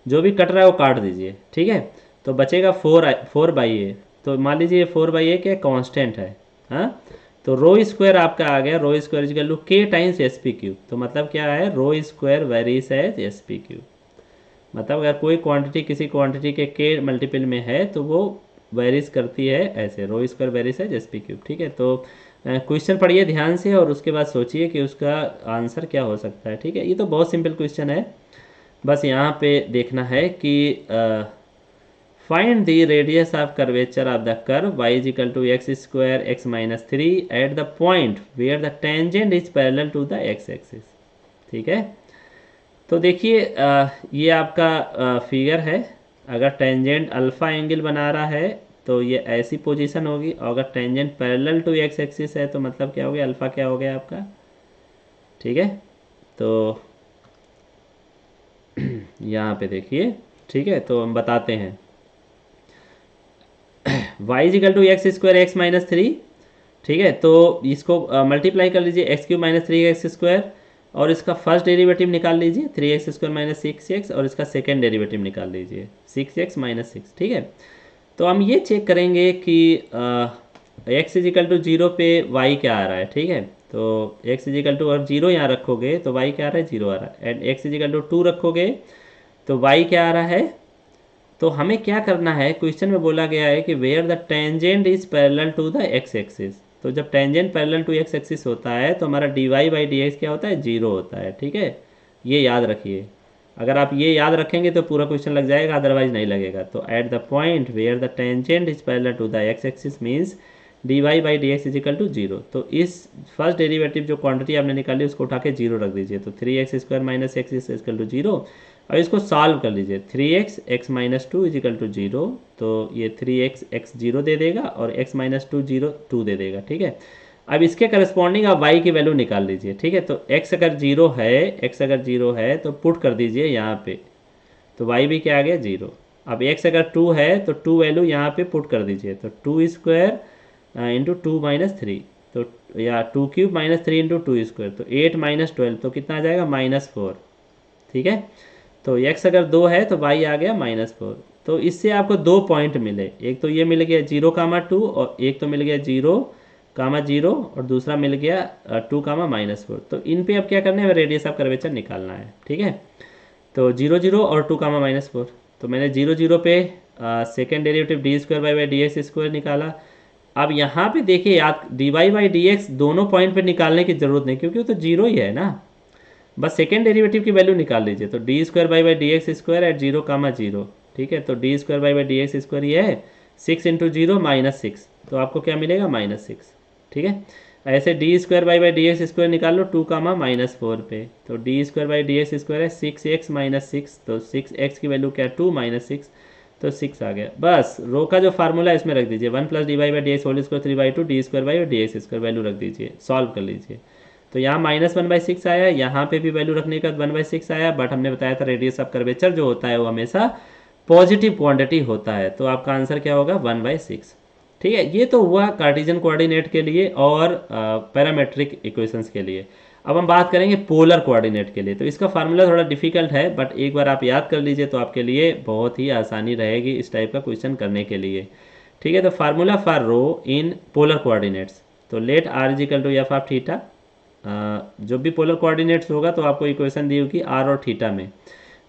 जो भी कट रहा है वो काट दीजिए, ठीक है। तो बचेगा 4/a। तो मान लीजिए 4/a क्या कांस्टेंट है, हाँ। तो रो स्क्वायर आपका आ गया, rho square equal to k times SP³। तो मतलब क्या है, रो स्क्वायर वेरीज एज SP³, मतलब अगर कोई क्वांटिटी किसी क्वांटिटी के k मल्टीपल में है तो वो वेरीज करती है ऐसे, रो स्क्वायर वेरीज एज SP³, ठीक है। तो क्वेश्चन पढ़िए ध्यान से और उसके बाद सोचिए कि उसका आंसर क्या हो सकता है, ठीक है। ये तो बहुत सिंपल क्वेश्चन है, बस यहाँ पे देखना है कि find the radius of curvature of the curve y is equal to x² x - 3 at the point where the tangent is parallel to the x-axis, ठीक है। तो देखिए ये आपका फिगर है, अगर टेंजेंट अल्फा एंगल बना रहा है तो ये ऐसी पोजीशन होगी, और अगर टेंजेंट पैरेलल टू x-axis है तो मतलब क्या हो गया, अल्फा क्या हो गया आपका, ठीक है। तो यहाँ पे देखिए, ठीक है, तो हम बताते हैं y = x² x - 3, ठीक है। तो इसको मल्टीप्लाई कर लीजिए x³ - 3x² और इसका फर्स्ट डेरिवेटिव निकाल लीजिए 3x² - 6x और इसका सेकेंड डेरिवेटिव निकाल लीजिए 6x - 6, ठीक है। तो हम ये चेक करेंगे कि x = 0 पे y क्या आ रहा है, ठीक है। तो x = और 0 यहाँ रखोगे तो y क्या आ रहा है, 0 आ रहा है, एंड x = 2 रखोगे तो y क्या आ रहा है। तो हमें क्या करना है, क्वेश्चन में बोला गया है कि where the tangent is parallel to the x-axis, तो जब tangent parallel to x axis होता है तो हमारा d Y by D x क्या होता है, जीरो होता है। ठीक है, ये याद रखिए। अगर आप ये याद रखेंगे तो पूरा क्वेश्चन लग जाएगा, अदरवाइज नहीं लगेगा। तो at the point where the tangent is parallel to the x axis means d Y by D x is equal to zero. तो इस फर्स्ट डेरिवेटिव जो क्वांटिटी आपने निकाली उसको उठा के जीरो रख दीजिए। तो 3x² minus x is equal to zero. और इसको सॉल्व कर लीजिए। 3x x minus two is equal to zero. तो ये 3x x जीरो दे देगा और x माइनस टू जीरो 2 दे देगा। ठीक है, अब इसके करस्पॉन्डिंग आप y की वैल्यू निकाल लीजिए। ठीक है, तो x अगर जीरो है तो पुट कर दीजिए यहाँ पे, तो y भी क्या आ गया, जीरो। अब x अगर 2 है तो 2 वैल्यू यहाँ पे पुट कर दीजिए। तो 2² इंटू 2 माइनस 3, तो या 2³ माइनस 3 इंटू 2², तो 8 माइनस 12, तो कितना आ जाएगा, -4। ठीक है, तो x अगर 2 है तो y आ गया -4। तो इससे आपको 2 पॉइंट मिले, एक तो ये मिल गया 0,2 और एक तो मिल गया 0,0 और दूसरा मिल गया 2,-4। तो इन पे अब क्या करना है, रेडियस ऑफ कर्वेचर निकालना है। ठीक है, तो 0,0 और 2,-4। तो मैंने 0,0 पे सेकेंड डेरिवेटिव d² निकाला। अब यहाँ पे देखिए याद, dy बाई डी एक्स दोनों पॉइंट पे निकालने की जरूरत नहीं, क्योंकि वो तो जीरो ही है ना, बस सेकेंड डेरिवेटिव की वैल्यू निकाल लीजिए। तो d² by D x square at 0,0। ठीक है, तो d² by D x square ये है 6 इंटू 0 -6, तो आपको क्या मिलेगा, -6। ठीक है, ऐसे d² by D x square निकाल लो 2,-4 पे। तो d² by D x square है 6x माइनस 6, तो 6x की वैल्यू क्या है, 2 - 6, तो 6 आ गया। बस रो का जो फार्मूला है इसमें रख दीजिए, 1 + dy by D x whole square 3/2 d² by D x square value रख दीजिए, सॉल्व कर लीजिए। तो यहाँ -1/6 आया, यहाँ पे भी वैल्यू रखने के बाद 1/6 आया। बट हमने बताया था रेडियस ऑफ कर्वेचर जो होता है वो हमेशा पॉजिटिव क्वांटिटी होता है, तो आपका आंसर क्या होगा, 1/6। ठीक है, ये तो हुआ कार्टेशियन कोऑर्डिनेट के लिए और पैरामेट्रिक इक्वेशंस के लिए। अब हम बात करेंगे पोलर कोऑर्डिनेट के लिए। तो इसका फार्मूला थोड़ा डिफिकल्ट है, बट एक बार आप याद कर लीजिए तो आपके लिए बहुत ही आसानी रहेगी इस टाइप का क्वेश्चन करने के लिए। ठीक है, तो formula for rho in polar coordinates, तो let r equal to F of theta. जो भी पोलर कोऑर्डिनेट्स होगा तो आपको इक्वेशन दी होगी r और थीटा में,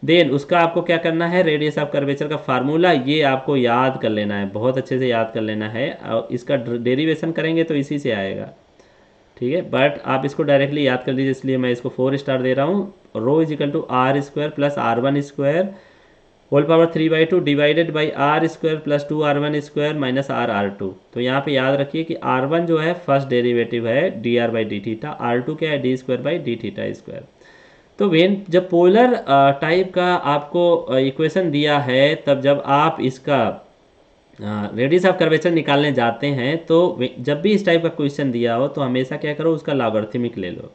देन उसका आपको क्या करना है, रेडियस ऑफ कर्वेचर का फार्मूला ये आपको याद कर लेना है, बहुत अच्छे से याद कर लेना है, और इसका डेरिवेशन करेंगे तो इसी से आएगा। ठीक है, बट आप इसको डायरेक्टली याद कर लीजिए, इसलिए मैं इसको 4 स्टार दे रहा हूँ। Rho equal to r² plus r1² whole power 3/2 divided by r² plus 2r1² minus r2। तो यहाँ पे याद रखिए कि r1 जो है फर्स्ट डेरिवेटिव है dr by D theta, r2 क्या है, d² by D theta square. तो वेन जब पोलर टाइप का आपको इक्वेशन दिया है, तब जब आप इसका रेडियस ऑफ कर्वेचर निकालने जाते हैं, तो जब भी इस टाइप का क्वेश्चन दिया हो तो हमेशा क्या करो, उसका लॉगरिथमिक ले लो।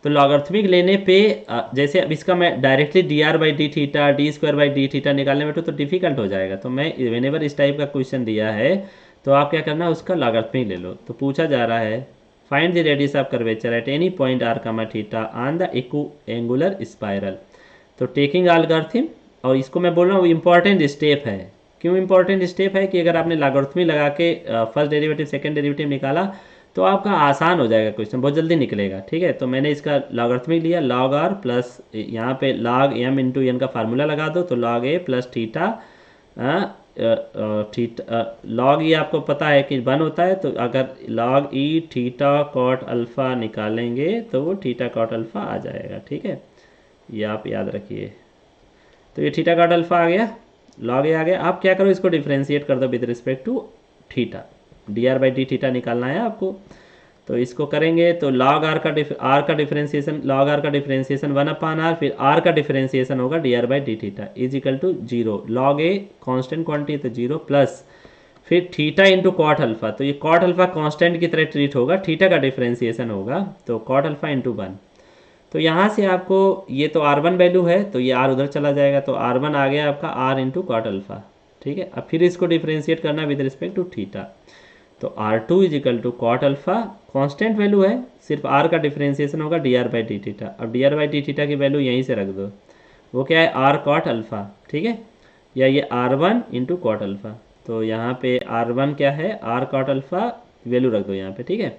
तो लॉगरिथमिक लेने पे जैसे अब इसका मैं directly dr by D theta d² by D theta निकालने में तो डिफिकल्ट हो जाएगा। तो मैं व्हेनेवर इस टाइप का क्वेश्चन दिया है तो आप क्या करना, उसका लॉगरिथमिक ले लो। तो पूछा जा रहा है find the radius of curvature at any point r, theta on the equiangular spiral. तो टेकिंग लॉगरिथम, और इसको मैं बोल रहा हूँ इंपॉर्टेंट स्टेप है। क्यों इंपॉर्टेंट स्टेप है, कि अगर आपने लॉगरिथमिक लगा के फर्स्ट डेरिवेटिव सेकंड डेरिवेटिव निकाला तो आपका आसान हो जाएगा क्वेश्चन, बहुत जल्दी निकलेगा। ठीक है, तो मैंने इसका लॉगरिथमिक लिया, log r प्लस यहाँ पे log m इंटू एन का फार्मूला लगा दो, तो log a plus theta log e आपको पता है कि 1 होता है, तो अगर log e theta cot alpha निकालेंगे तो वो थीटा कॉट अल्फ़ा आ जाएगा। ठीक है, ये आप याद रखिए। तो ये थीटा कॉट अल्फ़ा आ गया, log a आ गया। आप क्या करो, इसको डिफ्रेंशिएट कर दो with respect to theta, dr by D theta निकालना है आपको। तो इसको करेंगे तो log r का डिफरेंशिएशन, log r का डिफरेंशिएशन 1/r, फिर r का डिफरेंशिएशन होगा dr by D theta is equal to 0, log a constant quantity तो 0 प्लस फिर थीटा इंटू कॉट अल्फ़ा। तो ये कॉट अल्फ़ा कांस्टेंट की तरह ट्रीट होगा, थीटा का डिफरेंशिएशन होगा, तो कॉट अल्फ़ा इंटू 1। तो यहाँ से आपको ये तो r1 वैल्यू है, तो ये r उधर चला जाएगा, तो r1 आ गया आपका r इंटू कॉट अल्फ़ा। ठीक है, अब फिर इसको डिफरेंशिएट करना विद रिस्पेक्ट टू थीटा। तो r2 is equal to cot alpha, constant value है, सिर्फ r का डिफरेंशिएशन होगा dr बाई डी थीटा। अब dr बाई डी थीटा की वैल्यू यहीं से रख दो, वो क्या है, r कॉट अल्फ़ा। ठीक है, या ये r1 इंटू कॉट अल्फ़ा। तो यहाँ पे r1 क्या है, r कॉट अल्फ़ा वैल्यू रख दो यहाँ पे। ठीक है,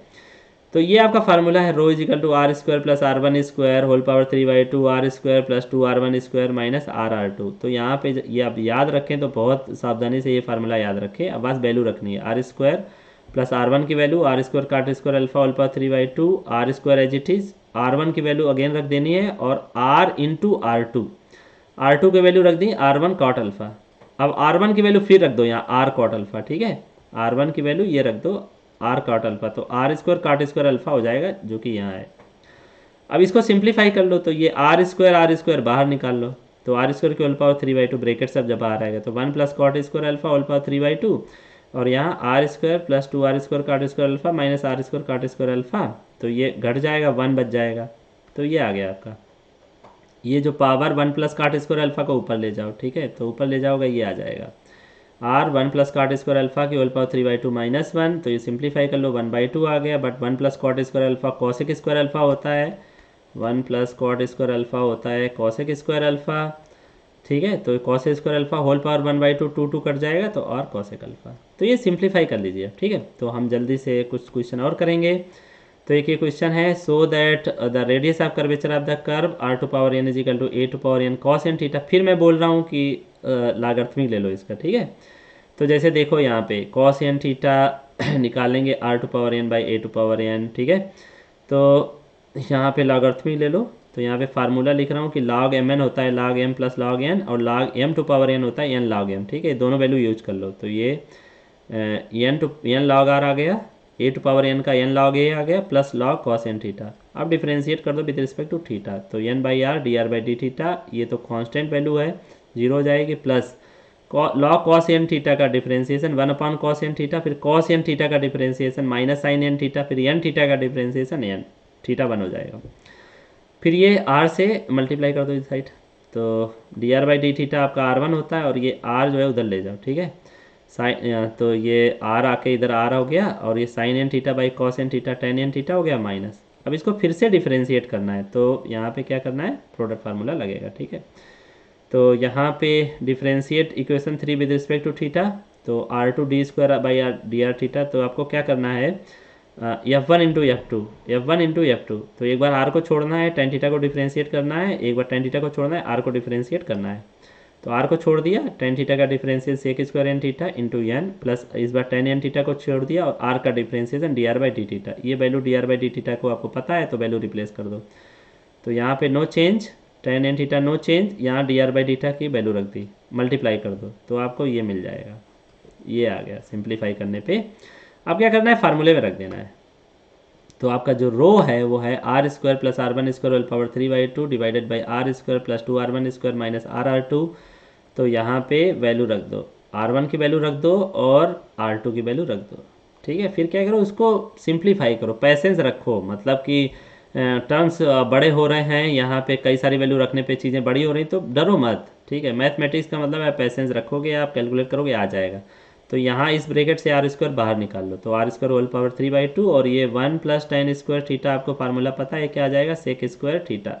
तो ये आपका फार्मूला है, rho is equal to r² plus r1² whole power 3/2 r² plus 2r1² minus r2। तो यहाँ पे ये आप याद रखें, तो बहुत सावधानी से ये फार्मूला याद रखें। अब बस वैल्यू रखनी है, r² प्लस R1 की value r square cot square alpha whole power 3/2 r square as it is, R1 की वैल्यू अगेन रख देनी है और R इंटू R2 की वैल्यू रख दी R1 कॉट अल्फा। अब R1 की वैल्यू फिर रख दो यहाँ R कॉट अल्फा, ठीक है, R1 की वैल्यू ये रख दो R कॉट अल्फा, तो r square cot square alpha हो जाएगा जो कि यहाँ है। अब इसको सिंप्लीफाई कर लो तो ये आर स्क्वायर बाहर निकाल लो, तो आर स्क्वायर की होल पावर 3/2 ब्रैकेट सब जब बाहर आएगा तो 1 plus cot square alpha whole power 3/2 और यहाँ r square plus 2 r square cot square alpha minus r square cot square alpha, तो ये घट जाएगा 1 बच जाएगा। तो ये आ गया आपका, ये जो पावर 1 प्लस काट स्क्वायर अल्फा को ऊपर ले जाओ, ठीक है, तो ऊपर ले जाओगे ये आ जाएगा r 1 plus cot square alpha की होल पावर 3/2 माइनस 1, तो ये सिंप्लीफाई कर लो 1/2 आ गया, but 1 plus cot square alpha cosec square alpha होता है, 1 प्लस कॉट स्क्वायर अल्फा होता है कॉसेक स्क्वायर अल्फा, ठीक है, तो cosec square alpha whole power 1/2 2 कट जाएगा तो और कॉसेक अल्फा, तो ये सिंप्लीफाई कर लीजिए, ठीक है। तो हम जल्दी से कुछ क्वेश्चन और करेंगे। तो एक ये क्वेश्चन है, so that the radius of curvature of the curve r to power n is equal to a to power n cos n theta, फिर मैं बोल रहा हूँ कि लॉगरिथमिक ले लो इसका, ठीक है। तो जैसे देखो यहाँ पे cos n थीटा निकालेंगे r to power n by a to power n, ठीक है, तो यहाँ पे लॉगरिथमिक ले लो, तो यहाँ पे फार्मूला लिख रहा हूँ कि log mn होता है log m plus log n और log m to power n होता है n log m, ठीक है, दोनों वैल्यू यूज कर लो, तो ये n log r आ गया, a टू पावर n का n log a आ गया प्लस log cos n थीटा। अब डिफ्रेंशिएट कर दो विद रिस्पेक्ट टू थीटा, तो n by R D R by D theta, ये तो कांस्टेंट वैल्यू है, जीरो हो जाएगी, plus log cos n theta का differentiation 1 upon cos n theta, फिर cos n थीटा का differentiation minus sine n theta, फिर n थीटा का डिफ्रेंशिएशन n थीटा 1 हो जाएगा। फिर ये r से मल्टीप्लाई कर दो इस साइड, तो D R by D theta आपका r1 होता है और ये r जो है उधर ले जाओ, ठीक है, साइन, तो ये r आके इधर r हो गया और ये sine n theta by cos n theta tan n theta हो गया माइनस। अब इसको फिर से डिफ्रेंशिएट करना है, तो यहाँ पे क्या करना है, प्रोडक्ट फार्मूला लगेगा, ठीक है। तो यहाँ पे differentiate equation 3 with respect to theta, तो r2 d square by R D r theta, तो आपको क्या करना है f1 इंटू F2, तो एक बार r को छोड़ना है, टेन थीटा को डिफ्रेंशिएट करना है, एक बार टेन थीटा को छोड़ना है, r को डिफ्रेंशिएट करना है, तो r को छोड़ दिया, टेन थीटा का differential sec square n theta into n plus इस बार टेन एन थीटा को छोड़ दिया और r का differentiation D are by D theta, ये value D are by D theta को आपको पता है तो वैल्यू रिप्लेस कर दो, तो यहाँ पे no change, tan n theta no change, यहाँ डी आर बाई थीटा की वैल्यू रख दी, मल्टीप्लाई कर दो तो आपको ये मिल जाएगा, ये आ गया सिंप्लीफाई करने पे। अब क्या करना है, फार्मूले में रख देना है, तो आपका जो रो है वो है r square plus r one square whole power 3/2 divided by are square plus 2r1 square minus RR2, तो यहाँ पे वैल्यू रख दो, R1 की वैल्यू रख दो और R2 की वैल्यू रख दो, ठीक है। फिर क्या करो, उसको सिंप्लीफाई करो, पैसेंस रखो, मतलब कि टर्म्स बड़े हो रहे हैं, यहाँ पे कई सारी वैल्यू रखने पे चीज़ें बड़ी हो रही तो डरो मत, ठीक है, मैथमेटिक्स का मतलब है पैसेंस रखोगे आप, कैलकुलेट करोगे आ जाएगा। तो यहाँ इस ब्रैकेट से आर स्क्वायर बाहर निकाल लो, तो आर स्क्वायर होल पावर 3/2 और ये 1 प्लस टेन स्क्वायर थीटा, आपको फार्मूला पता है क्या आ जाएगा, सेक स्क्वायर थीटा,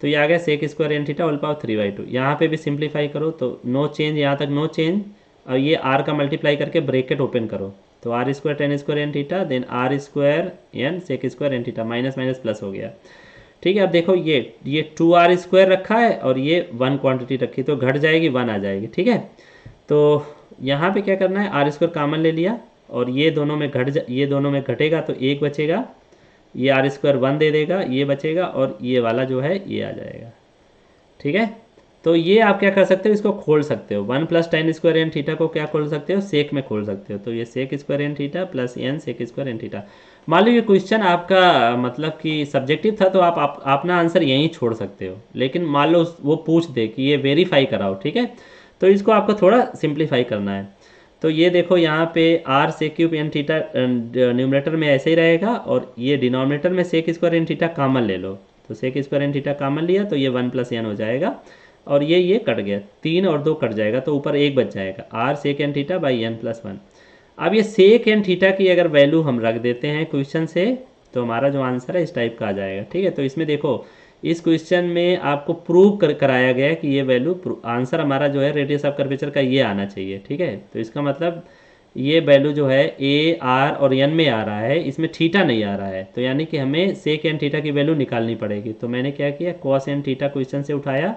तो ये आ गया sec square n theta whole power 3/2। यहाँ पे भी सिंप्लीफाई करो तो नो चेंज, यहाँ तक नो चेंज, और ये आर का मल्टीप्लाई करके ब्रैकेट ओपन करो, तो r square tan square n theta then r square n sec square n theta, minus minus plus हो गया, ठीक है। अब देखो ये 2r स्क्वायर रखा है और ये 1 क्वांटिटी रखी, तो घट जाएगी 1 आ जाएगी, ठीक है। तो यहाँ पे क्या करना है, आर स्क्वायर कॉमन ले लिया और ये दोनों में ये दोनों में घटेगा तो एक बचेगा, ये आर स्क्वायर 1 दे देगा, ये बचेगा और ये वाला जो है ये आ जाएगा, ठीक है। तो ये आप क्या कर सकते हो, इसको खोल सकते हो, 1 plus tan square n theta को क्या खोल सकते हो, सेक में खोल सकते हो, तो ये sec square n theta plus n sec square n theta. मान लो ये क्वेश्चन आपका मतलब कि सब्जेक्टिव था तो आप अपना आंसर यहीं छोड़ सकते हो, लेकिन मान लो वो पूछ दे कि ये वेरीफाई कराओ, ठीक है, तो इसको आपको थोड़ा सिंप्लीफाई करना है। तो ये देखो यहाँ पे r sec cube n theta numerator में ऐसे ही रहेगा और ये डिनोमिनेटर में sec square n theta common ले लो, तो sec square n theta common लिया तो ये 1 प्लस एन हो जाएगा और ये कट गया, 3 और 2 कट जाएगा तो ऊपर 1 बच जाएगा, r sec N theta by N plus 1। अब ये सेक एन थीटा की अगर वैल्यू हम रख देते हैं क्वेश्चन से तो हमारा जो आंसर है इस टाइप का आ जाएगा, ठीक है। तो इसमें देखो इस क्वेश्चन में आपको प्रूव कराया गया है कि ये वैल्यू, आंसर हमारा जो है रेडियस ऑफ कर्वेचर का ये आना चाहिए, ठीक है। तो इसका मतलब ये वैल्यू जो है ए आर और एन में आ रहा है, इसमें थीटा नहीं आ रहा है, तो यानी कि हमें सेक एन थीटा की वैल्यू निकालनी पड़ेगी। तो मैंने क्या किया, कॉस एन थीटा क्वेश्चन से उठाया,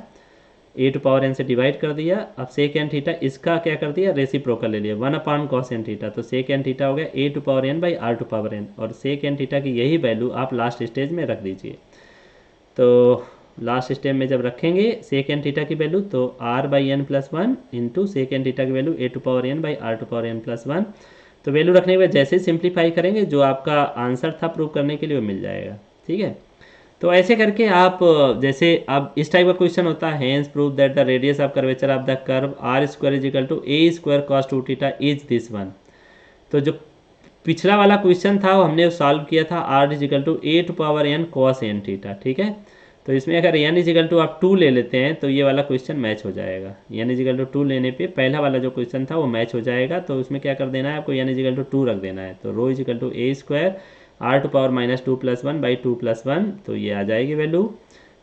ए टू पावर एन से डिवाइड कर दिया। अब सेक एन थीटा इसका क्या कर दिया, रेसिप्रोकल ले लिया, 1/cos एन थीटा, तो सेक एन थीटा हो गया A to power N by R to power N, और सेक एन थीटा की यही वैल्यू आप लास्ट स्टेज में रख दीजिए। तो लास्ट स्टेज में जब रखेंगे सेक एन थीटा की वैल्यू, तो R by N plus one into sec N theta की value A to power N by R to power N plus one. तो वैल्यू रखने के बाद जैसे ही सिंप्लीफाई करेंगे जो आपका आंसर था प्रूव करने के लिए वो मिल जाएगा। ठीक है, तो ऐसे करके आप जैसे अब इस टाइप का क्वेश्चन होता है, hence prove that the radius of curvature of the curve r square is equal to A square cos 2 theta is this one. तो जो पिछला वाला क्वेश्चन था वो हमने सॉल्व किया था r is equal to a to power n cos n theta. ठीक है, तो इसमें अगर एन इज इक्वल टू आप 2 ले लेते हैं तो ये वाला क्वेश्चन मैच हो जाएगा। एन इज इक्वल टू 2 लेने पे पहला वाला जो क्वेश्चन था वो मैच हो जाएगा। तो उसमें क्या कर देना है आपको, एन इज इक्वल टू 2 रख देना है। तो rho is equal to A square R to power minus 2 प्लस 1 बाई 2 प्लस 1, तो ये आ जाएगी वैल्यू।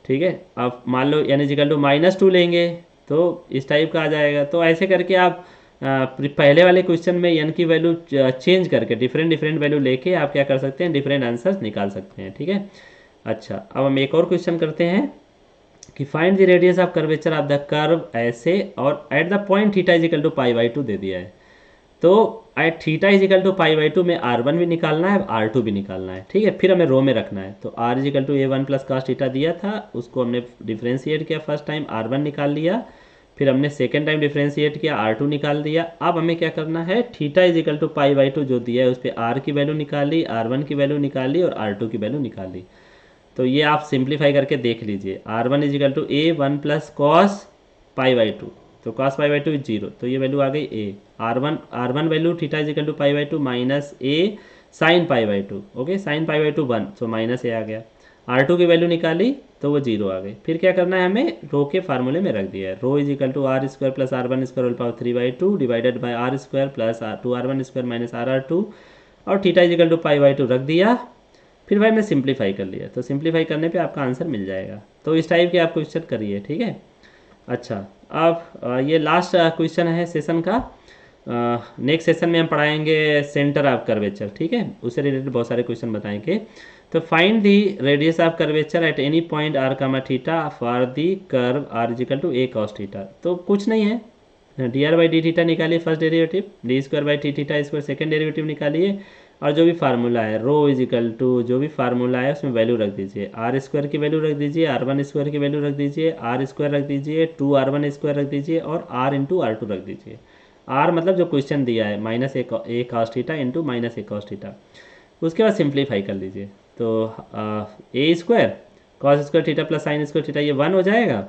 ठीक है, अब मान लो N is equal to minus 2 लेंगे तो इस टाइप का आ जाएगा। तो ऐसे करके आप पहले वाले क्वेश्चन में एन की वैल्यू चेंज करके डिफरेंट वैल्यू लेके आप क्या कर सकते हैं, डिफरेंट आंसर्स निकाल सकते हैं। ठीक है, अच्छा अब हम एक और क्वेश्चन करते हैं कि find the radius of curvature of the curve ऐसे, और at the point theta is equal to pi by 2 दे दिया है। तो at theta is equal to pi by 2 में R1 भी निकालना है, R2 भी निकालना है। ठीक है, फिर हमें रो में रखना है। तो R is equal to A1 plus cos theta दिया था, उसको हमने डिफ्रेंशिएट किया, फर्स्ट टाइम R1 निकाल लिया, फिर हमने सेकेंड टाइम डिफ्रेंशिएट किया, R2 निकाल दिया। अब हमें क्या करना है, theta is equal to pi by 2 जो दिया है उस पर R की वैल्यू निकाल ली, R1 की वैल्यू निकाल ली और R2 की वैल्यू निकाल ली। तो ये आप सिंप्लीफाई करके देख लीजिए, R1 is equal to A1 plus cos pi by 2, तो कॉस पाई बाई 2 इज 0, तो ये वैल्यू आ गई A. R1 value theta is equal to pi by 2 minus A sine pi by 2, okay, sine pi by 2 1, so minus A आ गया। R2 की value निकाली तो वो 0 आ गई। फिर क्या करना है, हमें रो के फार्मूले में रख दिया है, rho is equal to R square plus R1 square whole power 3 by 2 divided by are square plus 2R1 square minus RR2, और theta is equal to pi by 2 रख दिया। फिर भाई मैं सिंप्लीफाई कर लिया, तो सिंप्लीफाई करने पे आपका आंसर मिल जाएगा। तो इस टाइप के आप क्वेश्चन करिए। ठीक है, अच्छा अब ये लास्ट क्वेश्चन है सेशन का। नेक्स्ट सेशन में हम पढ़ाएंगे सेंटर ऑफ कर्वेचर। ठीक है, उससे रिलेटेड बहुत सारे क्वेश्चन बताएंगे। तो find the radius of curvature at any point R comma theta for the curve R is equal to A cos theta. तो कुछ नहीं है, D are by D theta निकालिए first derivative, D square by T theta square second derivative निकालिए, और जो भी formula है रो इज इक्वल टू जो भी फार्मूला है उसमें वैल्यू रख दीजिए, आर स्क्वायर की वैल्यू रख दीजिए, R1 स्क्वायर की वैल्यू रख दीजिए, आर स्क्वायर रख दीजिए, 2R1 स्क्वायर रख दीजिए, और R इंटू R2 रख दीजिए। R मतलब जो क्वेश्चन दिया है minus A cos theta into minus A cos theta. उसके बाद सिंप्लीफाई कर लीजिए, तो ए square cos square theta plus sine square theta ये 1 हो जाएगा,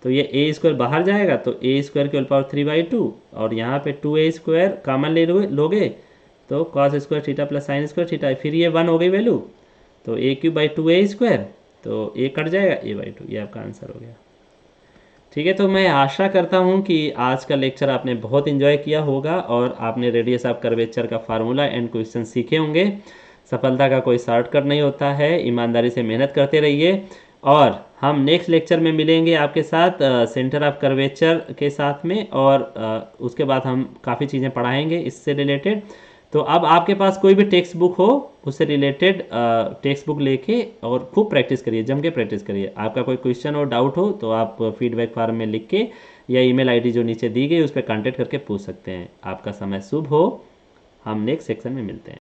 तो ये ए स्क्वायर बाहर जाएगा, तो ए स्क्वायर की होल पावर 3 बाई 2, और यहाँ पे 2a स्क्वायर कॉमन ले लोगे तो cos square theta plus sine square theta, फिर ये 1 हो गई वैल्यू, तो ए क्यूब बाई 2a स्क्वायर, तो ए कट जाएगा, ए बाई 2, ये आपका आंसर हो गया। ठीक है, तो मैं आशा करता हूँ कि आज का लेक्चर आपने बहुत इन्जॉय किया होगा और आपने रेडियस ऑफ कर्वेचर का फार्मूला एंड क्वेश्चन सीखे होंगे। सफलता का कोई शॉर्टकट नहीं होता है, ईमानदारी से मेहनत करते रहिए, और हम नेक्स्ट लेक्चर में मिलेंगे आपके साथ सेंटर ऑफ कर्वेचर के साथ में, और उसके बाद हम काफ़ी चीज़ें पढ़ाएंगे इससे रिलेटेड। तो अब आपके पास कोई भी टेक्स्ट बुक हो उससे रिलेटेड टेक्स्ट बुक लेके और खूब प्रैक्टिस करिए, जम के प्रैक्टिस करिए। आपका कोई क्वेश्चन और डाउट हो तो आप फीडबैक फॉर्म में लिख के या ईमेल आईडी जो नीचे दी गई उस पर कॉन्टैक्ट करके पूछ सकते हैं। आपका समय शुभ हो, हम नेक्स्ट सेक्शन में मिलते हैं।